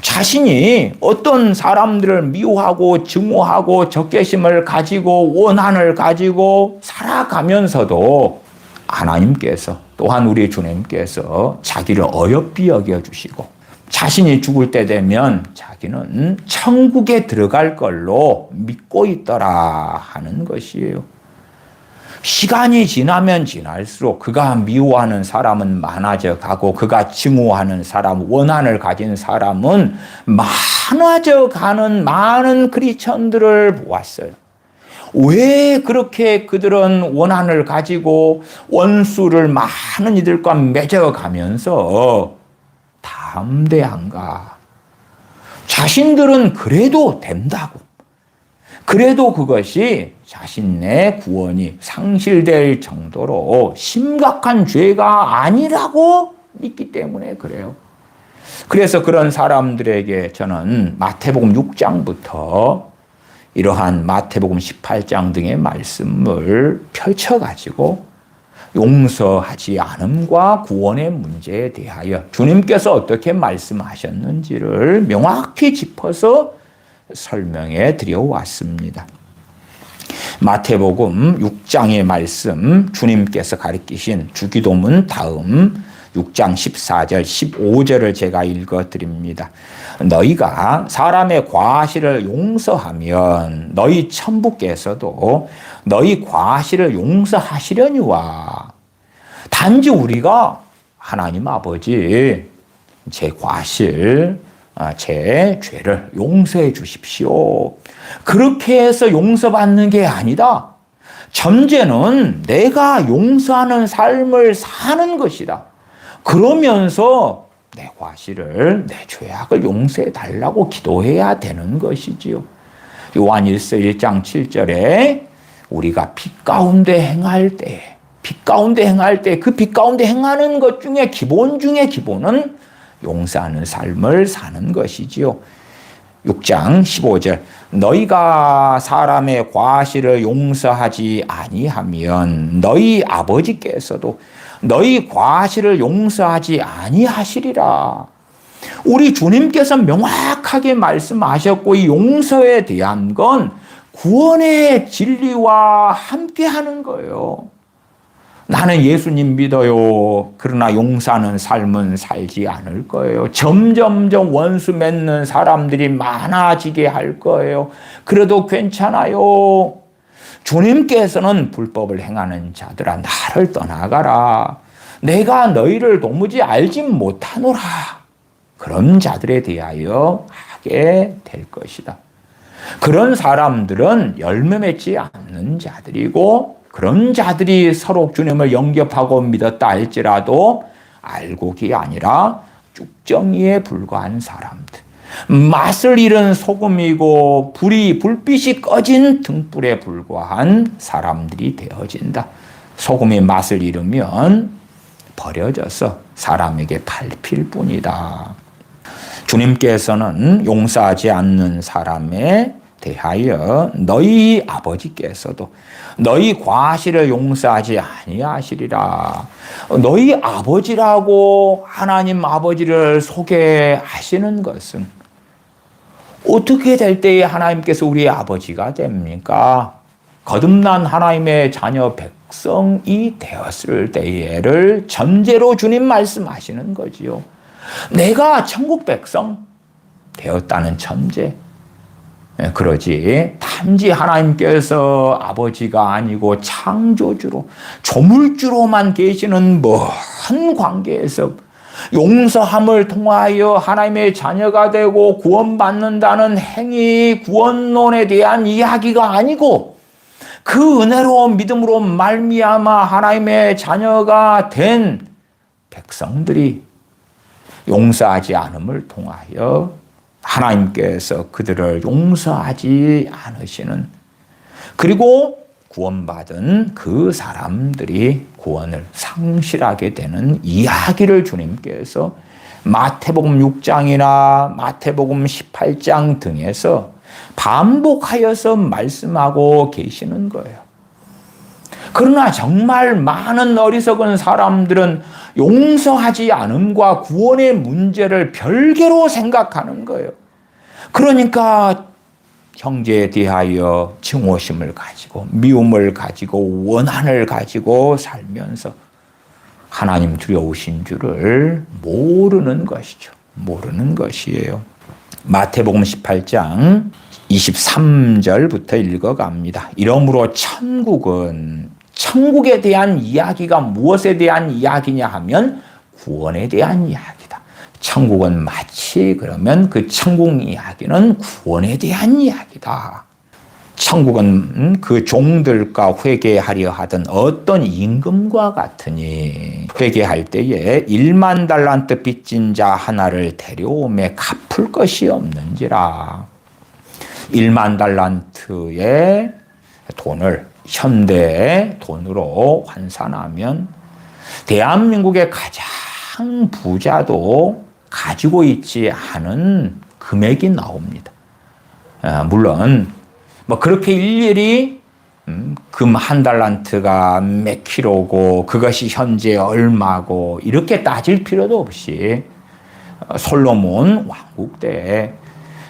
자신이 어떤 사람들을 미워하고 증오하고 적개심을 가지고 원한을 가지고 살아가면서도 하나님께서 또한 우리 주님께서 자기를 어여삐 여겨주시고 자신이 죽을 때 되면 자기는 천국에 들어갈 걸로 믿고 있더라 하는 것이에요. 시간이 지나면 지날수록 그가 미워하는 사람은 많아져 가고 그가 증오하는 사람, 원한을 가진 사람은 많아져 가는 많은 크리스천들을 보았어요. 왜 그렇게 그들은 원한을 가지고 원수를 많은 이들과 맺어가면서 담대한가? 자신들은 그래도 된다고. 그래도 그것이 자신의 구원이 상실될 정도로 심각한 죄가 아니라고 믿기 때문에 그래요. 그래서 그런 사람들에게 저는 마태복음 6장부터 이러한 마태복음 18장 등의 말씀을 펼쳐가지고 용서하지 않음과 구원의 문제에 대하여 주님께서 어떻게 말씀하셨는지를 명확히 짚어서 설명해 드려왔습니다. 마태복음 6장의 말씀, 주님께서 가르치신 주기도문 다음 6장 14절, 15절을 제가 읽어드립니다. 너희가 사람의 과실을 용서하면 너희 천부께서도 너희 과실을 용서하시려니와. 단지 우리가 하나님 아버지 제 과실, 제 죄를 용서해 주십시오. 그렇게 해서 용서받는 게 아니다. 전제는 내가 용서하는 삶을 사는 것이다. 그러면서 내 과실을, 내 죄악을 용서해 달라고 기도해야 되는 것이지요. 요한 1장 7절에 우리가 빛 가운데 행할 때, 그 빛 가운데 행하는 것 중에 기본 중에 기본은 용서하는 삶을 사는 것이지요. 6장 15절 너희가 사람의 과실을 용서하지 아니하면 너희 아버지께서도 너희 과실을 용서하지 아니하시리라. 우리 주님께서 명확하게 말씀하셨고 이 용서에 대한 건 구원의 진리와 함께하는 거예요. 나는 예수님 믿어요. 그러나 용서하는 삶은 살지 않을 거예요. 점점점 원수 맺는 사람들이 많아지게 할 거예요. 그래도 괜찮아요. 주님께서는 불법을 행하는 자들아 나를 떠나가라. 내가 너희를 도무지 알지 못하노라. 그런 자들에 대하여 하게 될 것이다. 그런 사람들은 열매 맺지 않는 자들이고 그런 자들이 서로 주님을 영접하고 믿었다 할지라도 알곡이 아니라 쭉정이에 불과한 사람들. 맛을 잃은 소금이고 불빛이 꺼진 등불에 불과한 사람들이 되어진다. 소금이 맛을 잃으면 버려져서 사람에게 밟힐 뿐이다. 주님께서는 용서하지 않는 사람에 대하여 너희 아버지께서도 너희 과실을 용서하지 아니하시리라. 너희 아버지라고 하나님 아버지를 소개하시는 것은 어떻게 될 때에 하나님께서 우리의 아버지가 됩니까? 거듭난 하나님의 자녀 백성이 되었을 때를 전제로 주님 말씀하시는 거지요. 내가 천국 백성 되었다는 전제. 그러지 단지 하나님께서 아버지가 아니고 창조주로 조물주로만 계시는 먼 관계에서 용서함을 통하여 하나님의 자녀가 되고 구원받는다는 행위 구원론에 대한 이야기가 아니고 그 은혜로 믿음으로 말미암아 하나님의 자녀가 된 백성들이 용서하지 않음을 통하여 하나님께서 그들을 용서하지 않으시는, 그리고 구원받은 그 사람들이 구원을 상실하게 되는 이야기를 주님께서 마태복음 6장이나 마태복음 18장 등에서 반복하여서 말씀하고 계시는 거예요. 그러나 정말 많은 어리석은 사람들은 용서하지 않음과 구원의 문제를 별개로 생각하는 거예요. 그러니까 형제에 대하여 증오심을 가지고 미움을 가지고 원한을 가지고 살면서 하나님 두려우신 줄을 모르는 것이죠. 모르는 것이에요. 마태복음 18장 23절부터 읽어갑니다. 이러므로 천국은 천국에 대한 이야기가 무엇에 대한 이야기냐 하면 구원에 대한 이야기다. 천국은 마치 그러면 그 천국 이야기는 구원에 대한 이야기다. 천국은 그 종들과 회개하려 하던 어떤 임금과 같으니 회개할 때에 1만 달란트 빚진 자 하나를 데려오매 갚을 것이 없는지라. 1만 달란트의 돈을 현대의 돈으로 환산하면 대한민국의 가장 부자도 가지고 있지 않은 금액이 나옵니다. 물론 뭐 그렇게 일일이 금 한 달란트가 몇 킬로고 그것이 현재 얼마고 이렇게 따질 필요도 없이 솔로몬 왕국 때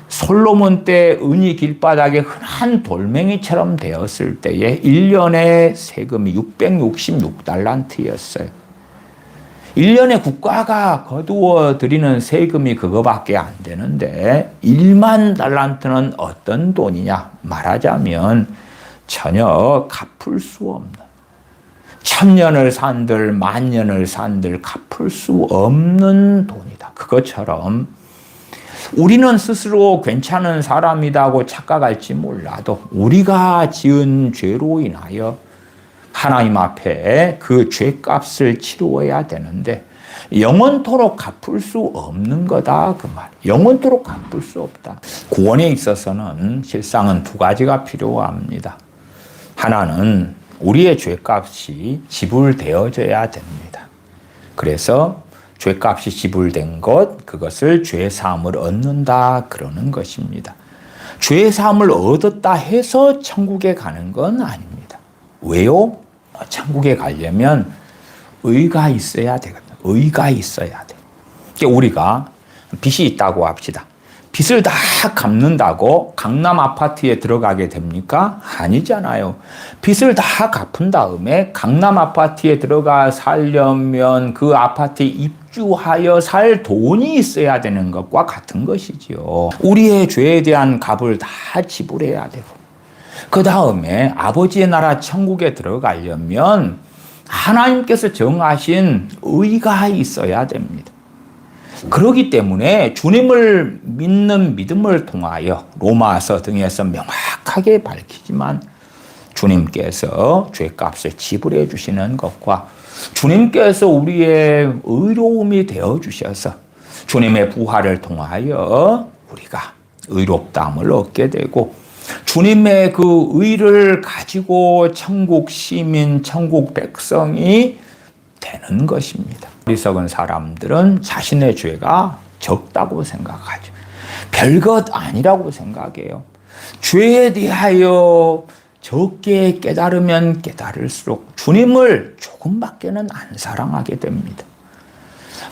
솔로몬 때 은이 길바닥에 흔한 돌멩이처럼 되었을 때에 1년의 세금이 666달란트였어요. 1년에 국가가 거두어 드리는 세금이 그거밖에 안 되는데 1만 달란트는 어떤 돈이냐 말하자면 전혀 갚을 수 없는 1000년을 산들 만년을 산들 갚을 수 없는 돈이다. 그것처럼 우리는 스스로 괜찮은 사람이라고 착각할지 몰라도 우리가 지은 죄로 인하여 하나님 앞에 그 죄값을 치루어야 되는데 영원토록 갚을 수 없는 거다 그 말. 영원토록 갚을 수 없다. 구원에 있어서는 실상은 두 가지가 필요합니다. 하나는 우리의 죄값이 지불되어져야 됩니다. 그래서 죄값이 지불된 것, 그것을 죄사함을 얻는다 그러는 것입니다. 죄사함을 얻었다 해서 천국에 가는 건 아닙니다. 왜요? 천국에 가려면 의가 있어야 되거든요. 의가 있어야 돼. 그러니까 우리가 빚이 있다고 합시다. 빚을 다 갚는다고 강남 아파트에 들어가게 됩니까? 아니잖아요. 빚을 다 갚은 다음에 강남 아파트에 들어가 살려면 그 아파트에 입주하여 살 돈이 있어야 되는 것과 같은 것이지요. 우리의 죄에 대한 값을 다 지불해야 되고 그 다음에 아버지의 나라 천국에 들어가려면 하나님께서 정하신 의가 있어야 됩니다. 그렇기 때문에 주님을 믿는 믿음을 통하여 로마서 등에서 명확하게 밝히지만 주님께서 죄값을 지불해 주시는 것과 주님께서 우리의 의로움이 되어 주셔서 주님의 부활을 통하여 우리가 의롭다함을 얻게 되고 주님의 그 의를 가지고 천국 시민, 천국 백성이 되는 것입니다. 어리석은 사람들은 자신의 죄가 적다고 생각하죠. 별것 아니라고 생각해요. 죄에 대하여 적게 깨달으면 깨달을수록 주님을 조금밖에는 안 사랑하게 됩니다.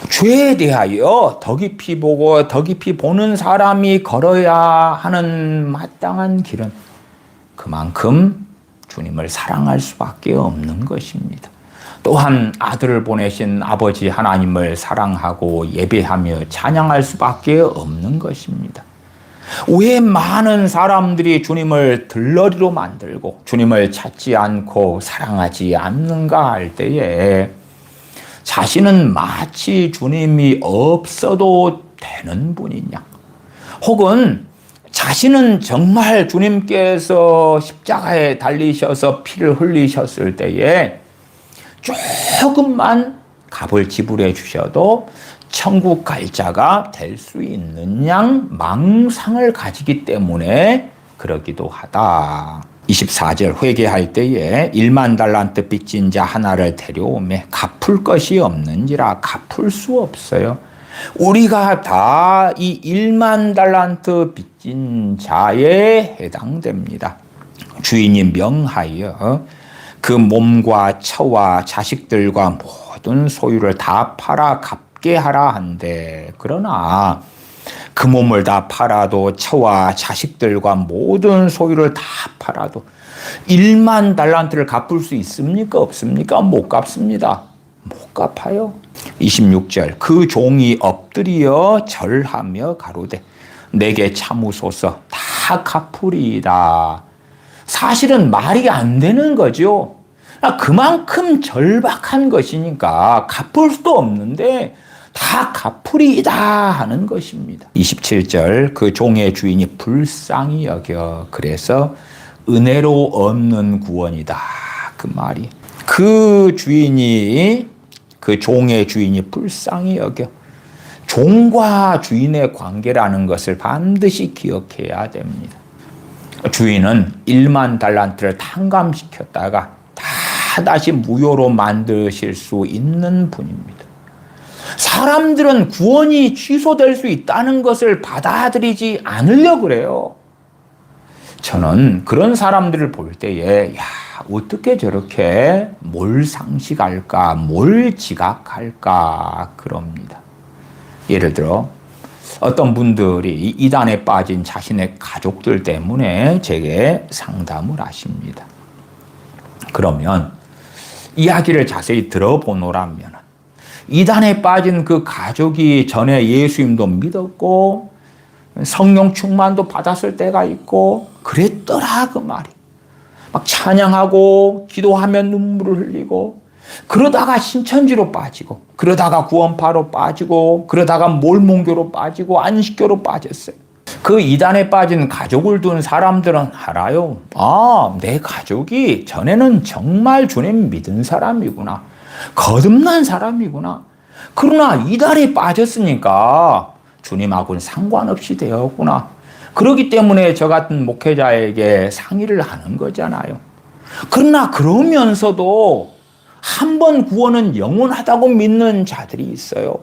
죄에 대하여 더 깊이 보고 더 깊이 보는 사람이 걸어야 하는 마땅한 길은 그만큼 주님을 사랑할 수밖에 없는 것입니다. 또한 아들을 보내신 아버지 하나님을 사랑하고 예배하며 찬양할 수밖에 없는 것입니다. 왜 많은 사람들이 주님을 들러리로 만들고 주님을 찾지 않고 사랑하지 않는가 할 때에 자신은 마치 주님이 없어도 되는 분이냐 혹은 자신은 정말 주님께서 십자가에 달리셔서 피를 흘리셨을 때에 조금만 값을 지불해 주셔도 천국 갈 자가 될 수 있는 양 망상을 가지기 때문에 그러기도 하다. 24절 회개할 때에 1만 달란트 빚진 자 하나를 데려오매 갚을 것이 없는지라. 갚을 수 없어요. 우리가 다 이 1만 달란트 빚진 자에 해당됩니다. 주인이 명하여 그 그 몸과 처와 자식들과 모든 소유를 다 팔아 갚게 하라 한데, 그러나 그 몸을 다 팔아도 처와 자식들과 모든 소유를 다 팔아도 1만 달란트를 갚을 수 있습니까? 없습니까? 못 갚습니다. 못 갚아요. 26절, 그 종이 엎드려 절하며 가로되 내게 참으소서, 다 갚으리이다. 사실은 말이 안 되는 거죠. 그만큼 절박한 것이니까 갚을 수도 없는데 다 갚으리이다 하는 것입니다. 27절, 그 종의 주인이 불쌍히 여겨 그래서 은혜로 얻는 구원이다. 그 말이, 그 주인이, 그 종의 주인이 불쌍히 여겨. 종과 주인의 관계라는 것을 반드시 기억해야 됩니다. 주인은 1만 달란트를 탕감시켰다가 다 다시 무효로 만드실 수 있는 분입니다. 사람들은 구원이 취소될 수 있다는 것을 받아들이지 않으려고 그래요. 저는 그런 사람들을 볼 때에, 야, 어떻게 저렇게 뭘 상식할까, 뭘 지각할까, 그럽니다. 예를 들어, 어떤 분들이 이단에 빠진 자신의 가족들 때문에 제게 상담을 하십니다. 그러면 이야기를 자세히 들어보노라면, 이단에 빠진 그 가족이 전에 예수님도 믿었고 성령 충만도 받았을 때가 있고 그랬더라, 그 말이. 막 찬양하고 기도하면 눈물을 흘리고, 그러다가 신천지로 빠지고, 그러다가 구원파로 빠지고, 그러다가 몰몬교로 빠지고 안식교로 빠졌어요. 그 이단에 빠진 가족을 둔 사람들은 알아요. 아, 내 가족이 전에는 정말 주님 믿은 사람이구나, 거듭난 사람이구나. 그러나 이단에 빠졌으니까 주님하고는 상관없이 되었구나. 그렇기 때문에 저 같은 목회자에게 상의를 하는 거잖아요. 그러나 그러면서도 한 번 구원은 영원하다고 믿는 자들이 있어요.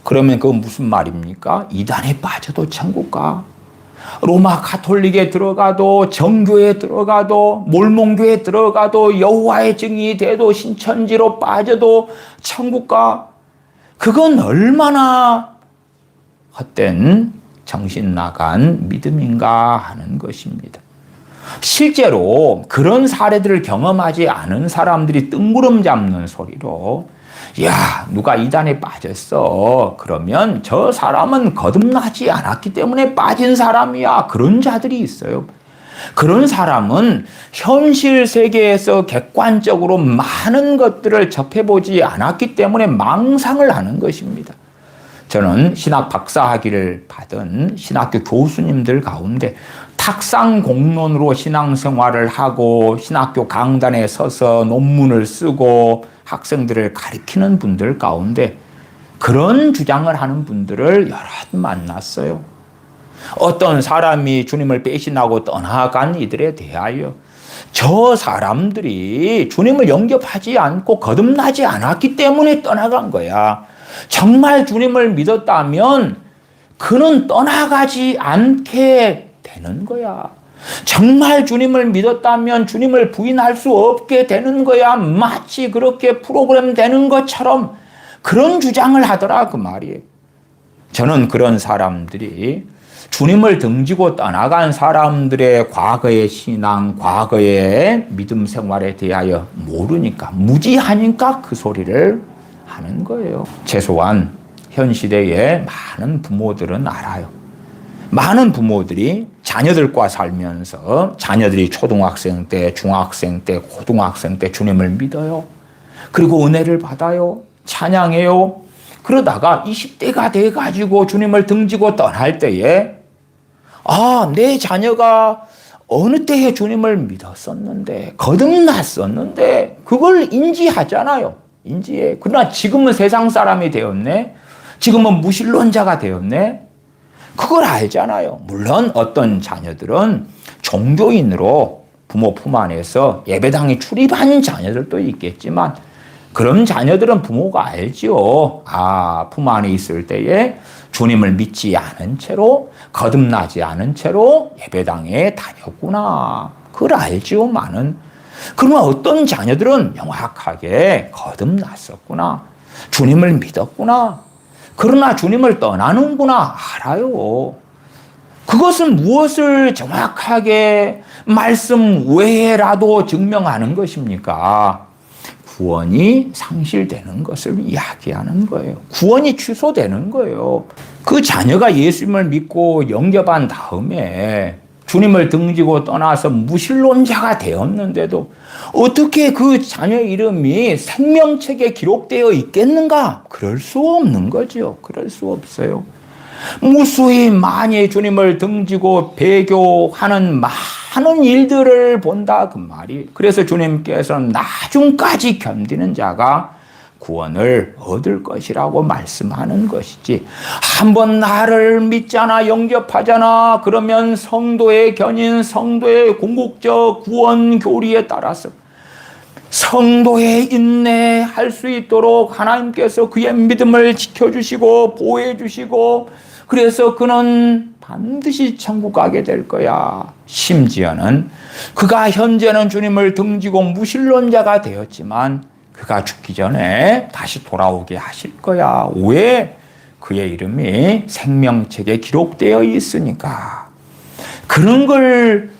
그러면 그건 무슨 말입니까? 이단에 빠져도 천국 가. 로마 가톨릭에 들어가도, 정교에 들어가도, 몰몬교에 들어가도, 여호와의 증인이 돼도, 신천지로 빠져도 천국 가. 그건 얼마나 헛된 정신 나간 믿음인가 하는 것입니다. 실제로 그런 사례들을 경험하지 않은 사람들이 뜬구름 잡는 소리로, 야, 누가 이단에 빠졌어, 그러면 저 사람은 거듭나지 않았기 때문에 빠진 사람이야, 그런 자들이 있어요. 그런 사람은 현실 세계에서 객관적으로 많은 것들을 접해보지 않았기 때문에 망상을 하는 것입니다. 저는 신학 박사학위를 받은 신학교 교수님들 가운데 탁상 공론으로 신앙생활을 하고 신학교 강단에 서서 논문을 쓰고 학생들을 가르치는 분들 가운데 그런 주장을 하는 분들을 여러 만났어요. 어떤 사람이 주님을 배신하고 떠나간 이들에 대하여 저 사람들이 주님을 영접하지 않고 거듭나지 않았기 때문에 떠나간 거야. 정말 주님을 믿었다면 그는 떠나가지 않게 되는 거야. 정말 주님을 믿었다면 주님을 부인할 수 없게 되는 거야. 마치 그렇게 프로그램 되는 것처럼 그런 주장을 하더라, 그 말이에요. 저는 그런 사람들이 주님을 등지고 떠나간 사람들의 과거의 신앙, 과거의 믿음 생활에 대하여 모르니까, 무지하니까 그 소리를 하는 거예요. 최소한 현 시대에 많은 부모들은 알아요. 많은 부모들이 자녀들과 살면서 자녀들이 초등학생 때, 중학생 때, 고등학생 때 주님을 믿어요. 그리고 은혜를 받아요. 찬양해요. 그러다가 20대가 돼가지고 주님을 등지고 떠날 때에, 아, 내 자녀가 어느 때에 주님을 믿었었는데, 거듭났었는데, 그걸 인지하잖아요. 인지해. 그러나 지금은 세상 사람이 되었네. 지금은 무신론자가 되었네. 그걸 알잖아요. 물론 어떤 자녀들은 종교인으로 부모 품 안에서 예배당에 출입한 자녀들도 있겠지만, 그런 자녀들은 부모가 알지요. 아, 품 안에 있을 때에 주님을 믿지 않은 채로, 거듭나지 않은 채로 예배당에 다녔구나. 그걸 알지요, 많은. 그러나 어떤 자녀들은 명확하게 거듭났었구나. 주님을 믿었구나. 그러나 주님을 떠나는구나. 알아요. 그것은 무엇을 정확하게 말씀 외에라도 증명하는 것입니까? 구원이 상실되는 것을 이야기하는 거예요. 구원이 취소되는 거예요. 그 자녀가 예수님을 믿고 영접한 다음에 주님을 등지고 떠나서 무신론자가 되었는데도 어떻게 그 자녀 이름이 생명책에 기록되어 있겠는가? 그럴 수 없는 거죠. 그럴 수 없어요. 무수히 많이 주님을 등지고 배교하는 많은 일들을 본다 그 말이. 그래서 주님께서는 나중까지 견디는 자가 구원을 얻을 것이라고 말씀하는 것이지, 한번 나를 믿잖아, 영접하잖아, 그러면 성도의 견인, 성도의 궁극적 구원 교리에 따라서 성도의 인내할 수 있도록 하나님께서 그의 믿음을 지켜주시고 보호해주시고, 그래서 그는 반드시 천국 가게 될 거야. 심지어는 그가 현재는 주님을 등지고 무신론자가 되었지만 그가 죽기 전에 다시 돌아오게 하실 거야. 왜? 그의 이름이 생명책에 기록되어 있으니까. 그런 걸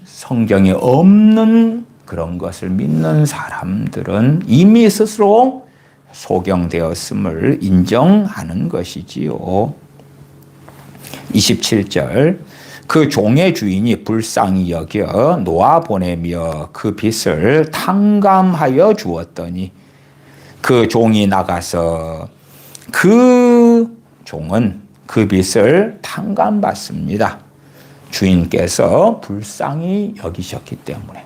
성경에 없는 그런 것을 믿는 사람들은 이미 스스로 소경되었음을 인정하는 것이지요. 27절, 그 종의 주인이 불쌍히 여겨 놓아 보내며 그 빚을 탕감하여 주었더니 그 종이 나가서, 그 종은 그 빚을 탕감받습니다. 주인께서 불쌍히 여기셨기 때문에.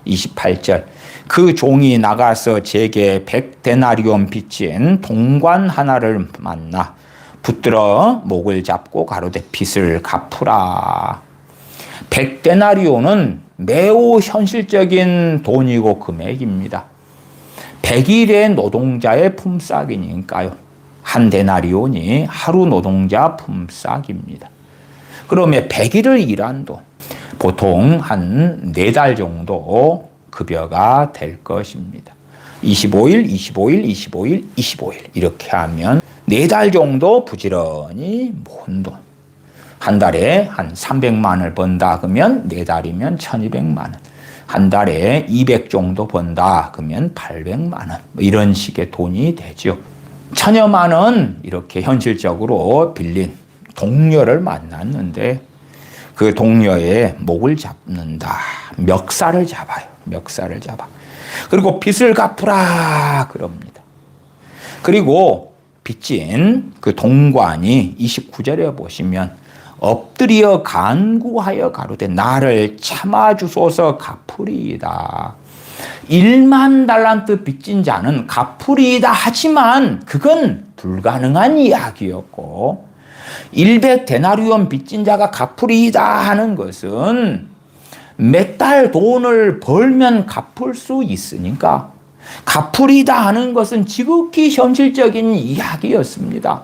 28절, 그 종이 나가서 제게 100데나리온 빚진 동관 하나를 만나 붙들어 목을 잡고 가로되 빚을 갚으라. 100데나리온은 매우 현실적인 돈이고 금액입니다. 100일의 노동자의 품삯이니까요. 한 데나리온이 하루 노동자 품삯입니다. 그러면 100일을 일한 돈, 보통 한 4달 정도 급여가 될 것입니다. 25일, 25일, 25일, 25일 이렇게 하면 4달 정도 부지런히 모은 돈. 한 달에 한 300만 원을 번다 그러면 4달이면 1200만 원. 한 달에 200 정도 번다 그러면 800만 원. 이런 식의 돈이 되죠. 1000여만 원 이렇게 현실적으로 빌린 동료를 만났는데 그 동료의 목을 잡는다. 멱살을 잡아요. 멱살을 잡아. 그리고 빚을 갚으라 그럽니다. 그리고 빚진 그 동관이 29절에 보시면 엎드려 간구하여 가로되 나를 참아주소서 갚으리이다. 1만 달란트 빚진 자는 갚으리이다 하지만 그건 불가능한 이야기였고, 100데나리온 빚진 자가 갚으리이다 하는 것은 몇 달 돈을 벌면 갚을 수 있으니까 갚으리다 하는 것은 지극히 현실적인 이야기였습니다.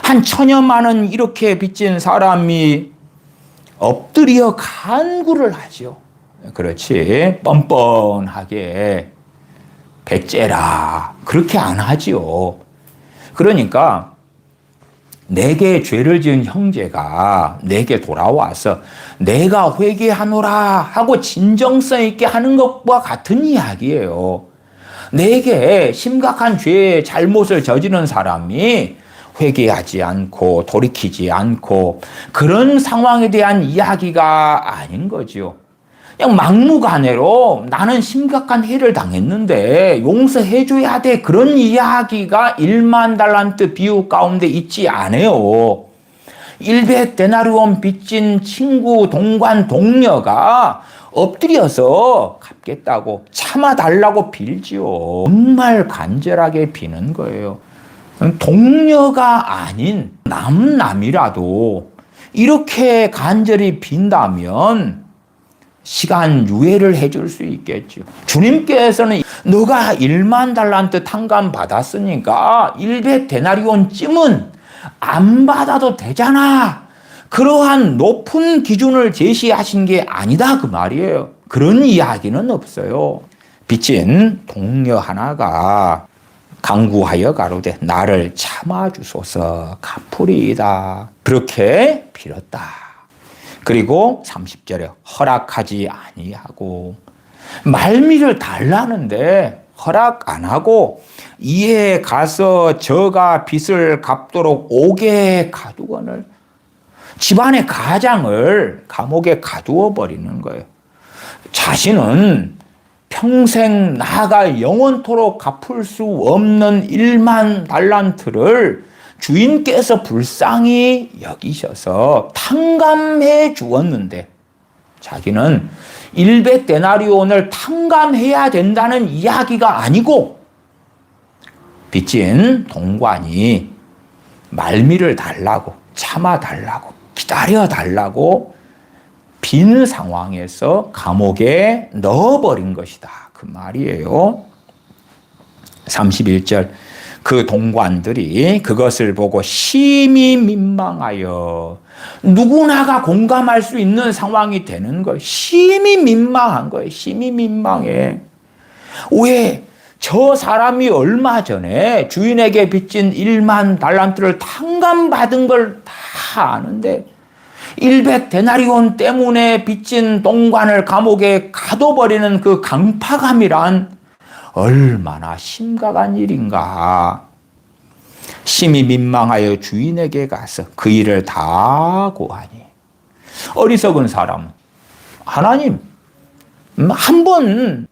한 1000여만 원 이렇게 빚진 사람이 엎드려 간구를 하죠. 그렇지, 뻔뻔하게 배째라 그렇게 안 하죠. 그러니까 내게 죄를 지은 형제가 내게 돌아와서 내가 회개하노라 하고 진정성 있게 하는 것과 같은 이야기예요. 내게 심각한 죄, 잘못을 저지른 사람이 회개하지 않고 돌이키지 않고 그런 상황에 대한 이야기가 아닌 거죠. 그냥 막무가내로 나는 심각한 해를 당했는데 용서해줘야 돼, 그런 이야기가 1만 달란트 비유 가운데 있지 않아요. 100데나리온 빚진 친구, 동관, 동료가 엎드려서 갚겠다고 참아달라고 빌지요. 정말 간절하게 비는 거예요. 동료가 아닌 남이라도 이렇게 간절히 빈다면 시간 유예를 해줄 수 있겠죠. 주님께서는 너가 1만 달란트 탕감 받았으니까 100데나리온쯤은 안 받아도 되잖아. 그러한 높은 기준을 제시하신 게 아니다 그 말이에요. 그런 이야기는 없어요. 빚진 동료 하나가 강구하여 가로되 나를 참아주소서 갚으리이다. 그렇게 빌었다. 그리고 30절에 허락하지 아니하고 말미를 달라는데 허락 안 하고 이에 가서 저가 빚을 갚도록 옥에 가두거늘 집안의 가장을 감옥에 가두어 버리는 거예요. 자신은 평생 나아가 영원토록 갚을 수 없는 1만 달란트를 주인께서 불쌍히 여기셔서 탕감해 주었는데 자기는 100데나리온을 탕감해야 된다는 이야기가 아니고 빚진 동관이 말미를 달라고 참아달라고 기다려달라고 빈 상황에서 감옥에 넣어버린 것이다. 그 말이에요. 31절 그 동관들이 그것을 보고 심히 민망하여 누구나가 공감할 수 있는 상황이 되는 거예요. 심히 민망한 거예요. 심히 민망해. 왜? 저 사람이 얼마 전에 주인에게 빚진 1만 달란트를 탕감받은 걸 다 아는데 100데나리온 때문에 빚진 동관을 감옥에 가둬버리는 그 강팍함이란 얼마나 심각한 일인가. 심히 민망하여 주인에게 가서 그 일을 다 고하니 어리석은 사람은 하나님 한 번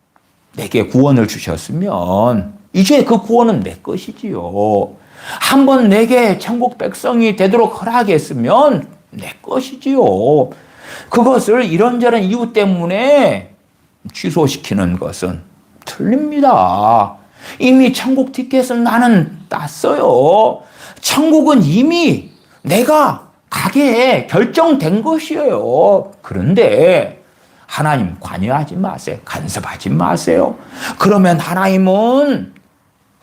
내게 구원을 주셨으면 이제 그 구원은 내 것이지요. 한 번 내게 천국 백성이 되도록 허락했으면 내 것이지요. 그것을 이런저런 이유 때문에 취소시키는 것은 틀립니다. 이미 천국 티켓은 나는 땄어요. 천국은 이미 내가 가게 결정된 것이에요. 그런데 하나님 관여하지 마세요. 간섭하지 마세요. 그러면 하나님은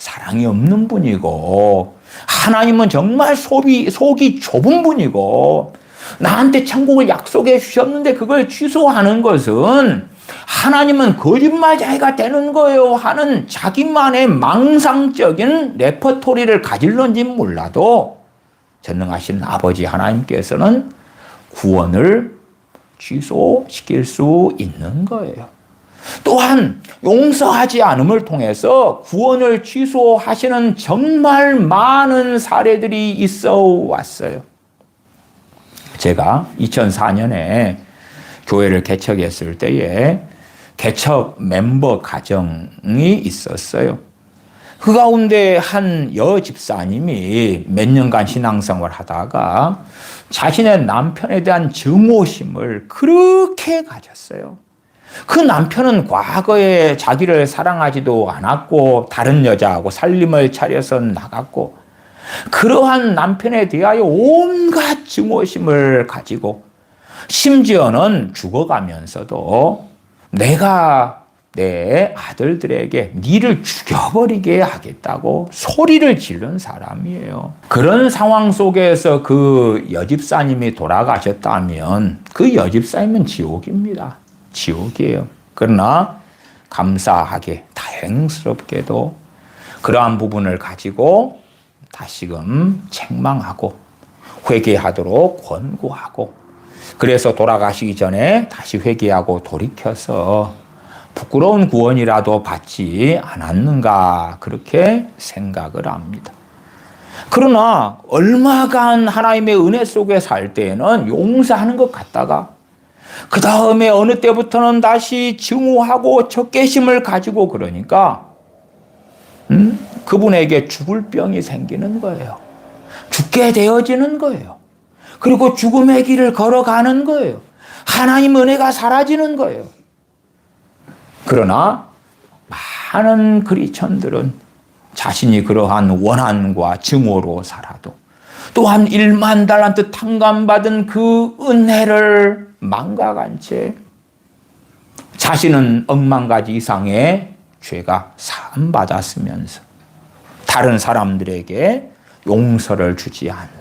사랑이 없는 분이고 하나님은 정말 속이 좁은 분이고 나한테 천국을 약속해 주셨는데 그걸 취소하는 것은 하나님은 거짓말쟁이가 되는 거예요 하는 자기만의 망상적인 레퍼토리를 가질런지 몰라도 전능하신 아버지 하나님께서는 구원을 취소시킬 수 있는 거예요. 또한 용서하지 않음을 통해서 구원을 취소하시는 정말 많은 사례들이 있어 왔어요. 제가 2004년에 교회를 개척했을 때에 개척 멤버 가정이 있었어요. 그 가운데 한 여집사님이 몇 년간 신앙생활 하다가 자신의 남편에 대한 증오심을 그렇게 가졌어요. 그 남편은 과거에 자기를 사랑하지도 않았고 다른 여자하고 살림을 차려서 나갔고 그러한 남편에 대하여 온갖 증오심을 가지고 심지어는 죽어가면서도 내가 내 아들들에게 니를 죽여버리게 하겠다고 소리를 지른 사람이에요. 그런 상황 속에서 그 여집사님이 돌아가셨다면 그 여집사님은 지옥입니다. 지옥이에요. 그러나 감사하게 다행스럽게도 그러한 부분을 가지고 다시금 책망하고 회개하도록 권고하고 그래서 돌아가시기 전에 다시 회개하고 돌이켜서 부끄러운 구원이라도 받지 않았는가 그렇게 생각을 합니다. 그러나 얼마간 하나님의 은혜 속에 살 때에는 용서하는 것 같다가 그 다음에 어느 때부터는 다시 증오하고 적개심을 가지고 그러니까 그분에게 죽을 병이 생기는 거예요. 죽게 되어지는 거예요. 그리고 죽음의 길을 걸어가는 거예요. 하나님 은혜가 사라지는 거예요. 그러나 많은 그리스도인들은 자신이 그러한 원한과 증오로 살아도 또한 1만 달란트 탕감받은 그 은혜를 망각한 채 자신은 억만 가지 이상의 죄가 사함받았으면서 다른 사람들에게 용서를 주지 않는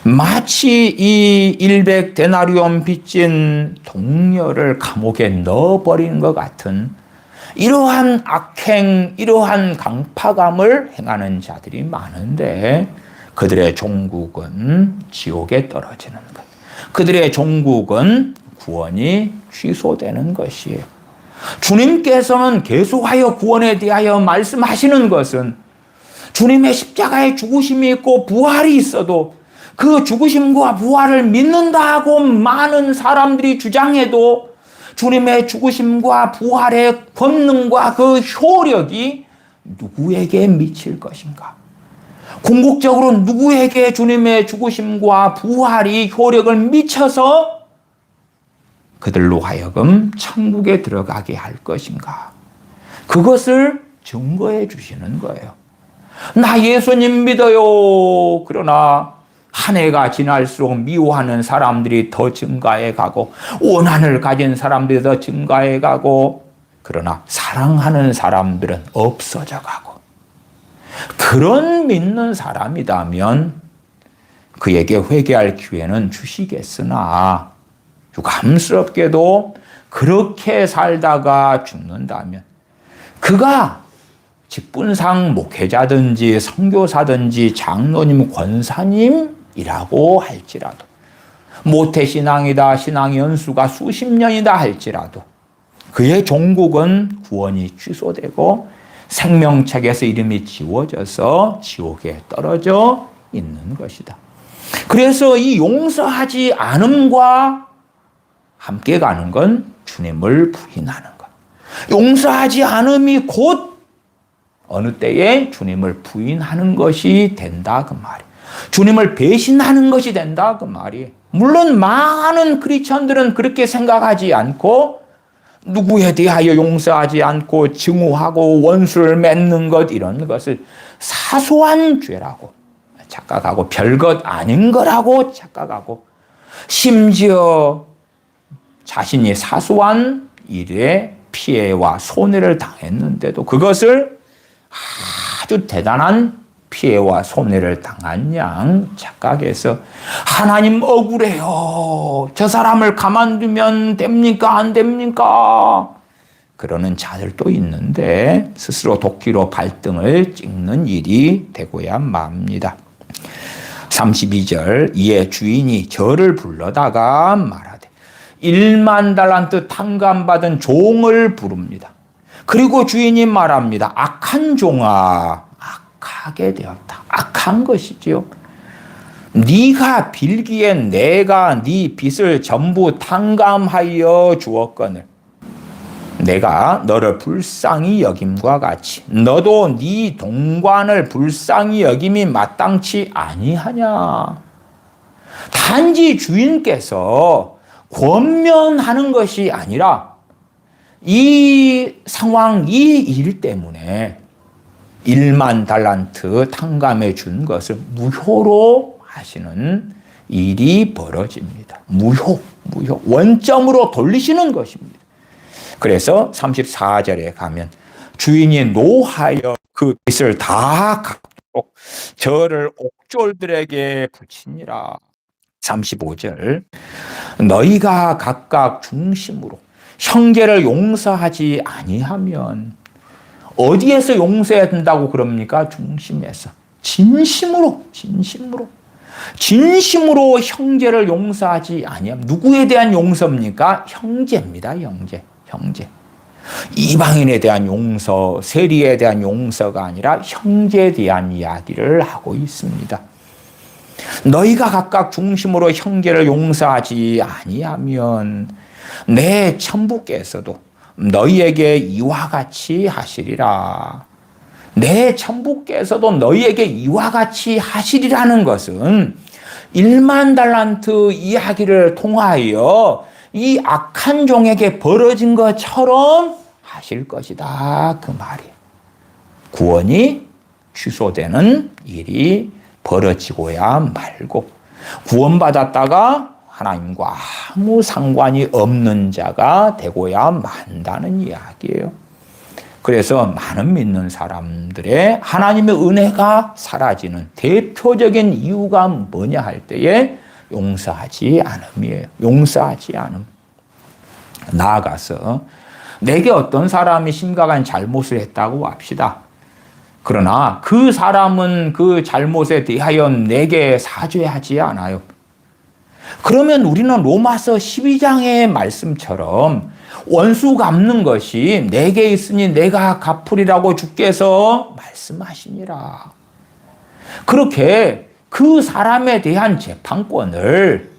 마치 이 100데나리온 빚진 동료를 감옥에 넣어버리는 것 같은 이러한 악행, 이러한 강파감을 행하는 자들이 많은데 그들의 종국은 지옥에 떨어지는 것. 그들의 종국은 구원이 취소되는 것이에요. 주님께서는 계속하여 구원에 대하여 말씀하시는 것은 주님의 십자가의 죽으심이 있고 부활이 있어도 그 죽으심과 부활을 믿는다고 많은 사람들이 주장해도 주님의 죽으심과 부활의 권능과 그 효력이 누구에게 미칠 것인가? 궁극적으로 누구에게 주님의 죽으심과 부활이 효력을 미쳐서 그들로 하여금 천국에 들어가게 할 것인가? 그것을 증거해 주시는 거예요. 나 예수님 믿어요. 그러나 한 해가 지날수록 미워하는 사람들이 더 증가해 가고 원한을 가진 사람들이 더 증가해 가고 그러나 사랑하는 사람들은 없어져 가고 그런 믿는 사람이라면 그에게 회개할 기회는 주시겠으나 유감스럽게도 그렇게 살다가 죽는다면 그가 직분상 목회자든지 선교사든지 장로님, 권사님이라고 할지라도 모태신앙이다, 신앙 연수가 수십 년이다 할지라도 그의 종국은 구원이 취소되고 생명책에서 이름이 지워져서 지옥에 떨어져 있는 것이다. 그래서 이 용서하지 않음과 함께 가는 건 주님을 부인하는 것. 용서하지 않음이 곧 어느 때에 주님을 부인하는 것이 된다 그 말이에요. 주님을 배신하는 것이 된다 그 말이에요. 물론 많은 크리스천들은 그렇게 생각하지 않고 누구에 대하여 용서하지 않고 증오하고 원수를 맺는 것 이런 것을 사소한 죄라고 착각하고 별것 아닌 거라고 착각하고 심지어 자신이 사소한 일에 피해와 손해를 당했는데도 그것을 아주 대단한 피해와 손해를 당한 양 착각해서 하나님 억울해요. 저 사람을 가만두면 됩니까? 안 됩니까? 그러는 자들도 있는데 스스로 도끼로 발등을 찍는 일이 되고야 맙니다. 32절 이에 주인이 저를 불러다가 말하되 1만 달란트 탕감받은 종을 부릅니다. 그리고 주인이 말합니다. 악한 종아, 악하게 되었다. 악한 것이지요. 네가 빌기엔 내가 네 빚을 전부 탕감하여 주었거늘 내가 너를 불쌍히 여김과 같이 너도 네 동관을 불쌍히 여김이 마땅치 아니하냐. 단지 주인께서 권면하는 것이 아니라 이 상황, 이 일 때문에 1만 달란트 탕감해 준 것을 무효로 하시는 일이 벌어집니다. 무효. 원점으로 돌리시는 것입니다. 그래서 34절에 가면 주인이 노하여 그 빚을 다 갚도록 저를 옥졸들에게 붙이니라. 35절 너희가 각각 중심으로 형제를 용서하지 아니하면 어디에서 용서해야 된다고 그럽니까? 중심에서. 진심으로 형제를 용서하지 아니하면 누구에 대한 용서입니까? 형제입니다. 형제. 이방인에 대한 용서, 세리에 대한 용서가 아니라 형제에 대한 이야기를 하고 있습니다. 너희가 각각 중심으로 형제를 용서하지 아니하면 내 천부께서도 너희에게 이와 같이 하시리라. 내 천부께서도 너희에게 이와 같이 하시리라는 것은 1만 달란트 이야기를 통하여 이 악한 종에게 벌어진 것처럼 하실 것이다 그 말이에요. 구원이 취소되는 일이 벌어지고야 말고 구원받았다가 하나님과 아무 상관이 없는 자가 되고야 만다는 이야기예요. 그래서 많은 믿는 사람들의 하나님의 은혜가 사라지는 대표적인 이유가 뭐냐 할 때에 용서하지 않음이에요. 용서하지 않음. 나아가서 내게 어떤 사람이 심각한 잘못을 했다고 합시다. 그러나 그 사람은 그 잘못에 대하여 내게 사죄하지 않아요. 그러면 우리는 로마서 12장의 말씀처럼 원수 갚는 것이 내게 있으니 내가 갚으리라고 주께서 말씀하시니라. 그렇게 그 사람에 대한 재판권을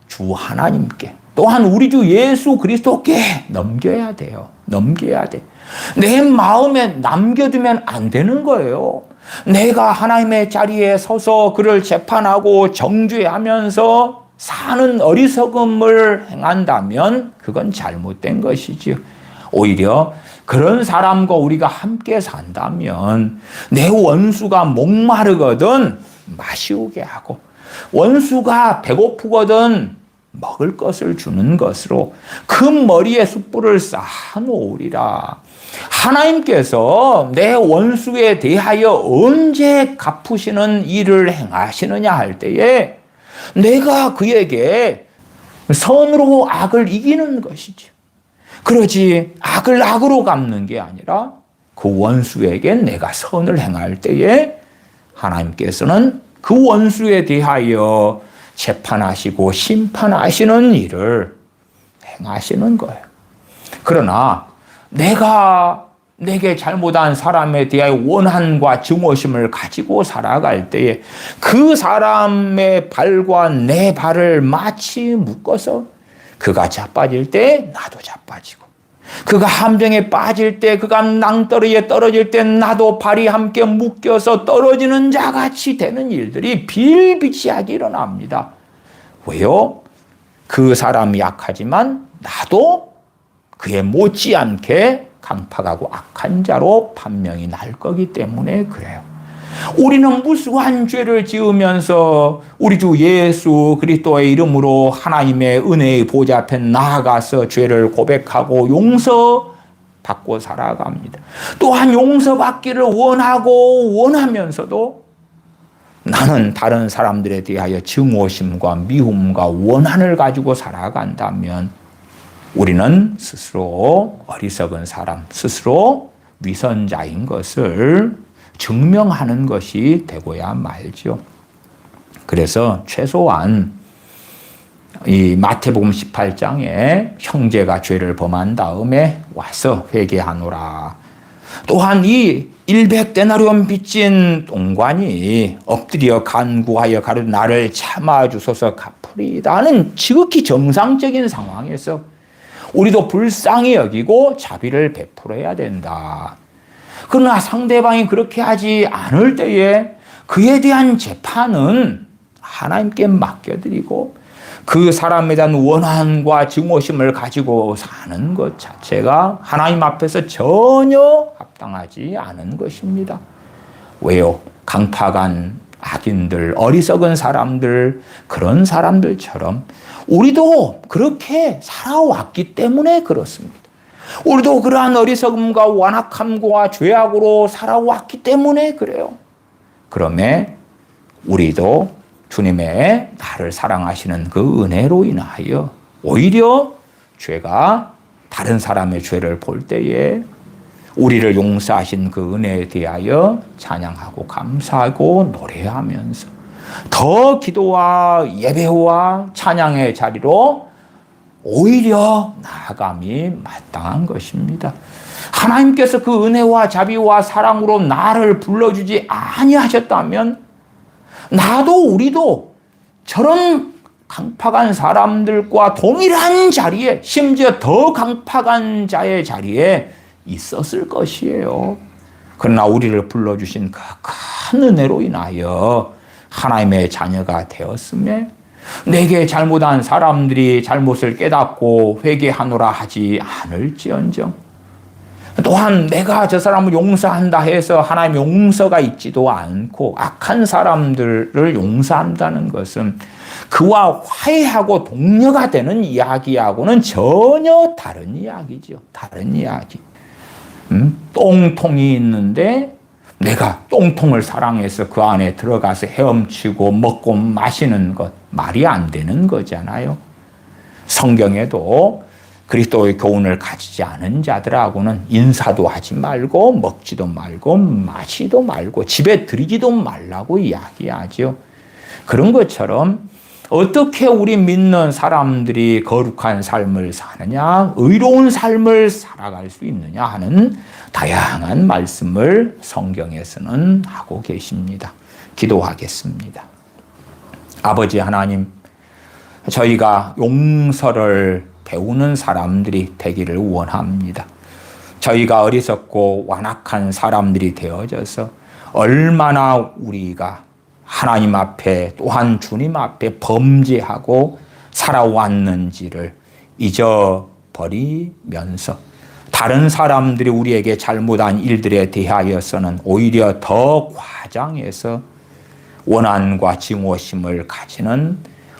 주 하나님께 또한 우리 주 예수 그리스도께 넘겨야 돼요. 넘겨야 돼. 내 마음에 남겨두면 안 되는 거예요. 내가 하나님의 자리에 서서 그를 재판하고 정죄하면서 사는 어리석음을 행한다면 그건 잘못된 것이지요. 오히려 그런 사람과 우리가 함께 산다면 내 원수가 목마르거든 마시우게 하고 원수가 배고프거든 먹을 것을 주는 것으로 그 머리에 숯불을 쌓아놓으리라. 하나님께서 내 원수에 대하여 언제 갚으시는 일을 행하시느냐 할 때에 내가 그에게 선으로 악을 이기는 것이지. 그러지 악을 악으로 갚는 게 아니라 그 원수에게 내가 선을 행할 때에 하나님께서는 그 원수에 대하여 재판하시고 심판하시는 일을 행하시는 거예요. 그러나 내게 잘못한 사람에 대하여 원한과 증오심을 가지고 살아갈 때에 그 사람의 발과 내 발을 마치 묶어서 그가 자빠질 때 나도 자빠지고 그가 함정에 빠질 때 그가 낭떠러지에 떨어질 때 나도 발이 함께 묶여서 떨어지는 자같이 되는 일들이 비일비재하게 일어납니다. 왜요? 그 사람이 약하지만 나도 그에 못지않게 강팍하고 악한 자로 판명이 날 거기 때문에 그래요. 우리는 무수한 죄를 지으면서 우리 주 예수 그리스도의 이름으로 하나님의 은혜의 보좌 앞에 나아가서 죄를 고백하고 용서받고 살아갑니다. 또한 용서받기를 원하고 원하면서도 나는 다른 사람들에 대하여 증오심과 미움과 원한을 가지고 살아간다면 우리는 스스로 어리석은 사람, 스스로 위선자인 것을 증명하는 것이 되고야 말죠. 그래서 최소한 이 마태복음 18장에 형제가 죄를 범한 다음에 와서 회개하노라. 또한 이 100데나리온 빚진 동관이 엎드려 간구하여 가로되 나를 참아주소서 갚으리이다는 지극히 정상적인 상황에서 우리도 불쌍히 여기고 자비를 베풀어야 된다. 그러나 상대방이 그렇게 하지 않을 때에 그에 대한 재판은 하나님께 맡겨드리고 그 사람에 대한 원한과 증오심을 가지고 사는 것 자체가 하나님 앞에서 전혀 합당하지 않은 것입니다. 왜요? 강팍한 악인들, 어리석은 사람들, 그런 사람들처럼 우리도 그렇게 살아왔기 때문에 그렇습니다. 우리도 그러한 어리석음과 완악함과 죄악으로 살아왔기 때문에 그래요. 그러면 우리도 주님의 나를 사랑하시는 그 은혜로 인하여 오히려 죄가 다른 사람의 죄를 볼 때에 우리를 용서하신 그 은혜에 대하여 찬양하고 감사하고 노래하면서 더 기도와 예배와 찬양의 자리로 오히려 나아감이 마땅한 것입니다. 하나님께서 그 은혜와 자비와 사랑으로 나를 불러주지 아니하셨다면 나도 우리도 저런 강팍한 사람들과 동일한 자리에 심지어 더 강팍한 자의 자리에 있었을 것이에요. 그러나 우리를 불러주신 그 큰 은혜로 인하여 하나님의 자녀가 되었음에 내게 잘못한 사람들이 잘못을 깨닫고 회개하노라 하지 않을지언정 또한 내가 저 사람을 용서한다 해서 하나님의 용서가 있지도 않고 악한 사람들을 용서한다는 것은 그와 화해하고 동료가 되는 이야기하고는 전혀 다른 이야기죠. 다른 이야기. 똥통이 있는데 내가 똥통을 사랑해서 그 안에 들어가서 헤엄치고 먹고 마시는 것 말이 안 되는 거잖아요. 성경에도 그리스도의 교훈을 가지지 않은 자들하고는 인사도 하지 말고 먹지도 말고 마시도 말고 집에 들이지도 말라고 이야기하죠. 그런 것처럼 어떻게 우리 믿는 사람들이 거룩한 삶을 사느냐, 의로운 삶을 살아갈 수 있느냐 하는 다양한 말씀을 성경에서는 하고 계십니다. 기도하겠습니다. 아버지 하나님, 저희가 용서를 배우는 사람들이 되기를 원합니다. 저희가 어리석고 완악한 사람들이 되어져서 얼마나 우리가 하나님 앞에 또한 주님 앞에 범죄하고 살아왔는지를 잊어버리면서 다른 사람들이 우리에게 잘못한 일들에 대하여서는 오히려 더 과장해서 원한과 증오심을 가지는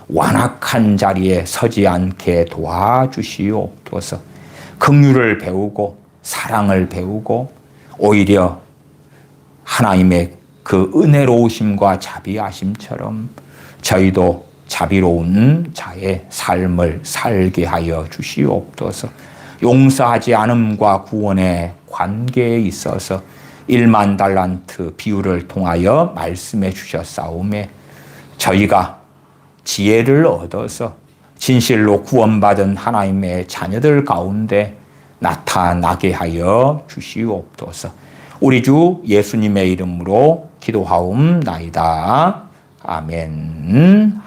완악한 자리에 서지 않게 도와주시옵소서. 긍휼을 배우고 사랑을 배우고 오히려 하나님의 그 은혜로우심과 자비하심처럼 저희도 자비로운 자의 삶을 살게 하여 주시옵소서. 용서하지 않음과 구원의 관계에 있어서 1만 달란트 비유를 통하여 말씀해 주셨사오매 저희가 지혜를 얻어서 진실로 구원받은 하나님의 자녀들 가운데 나타나게 하여 주시옵소서. 우리 주 예수님의 이름으로 기도하옵나이다. 아멘.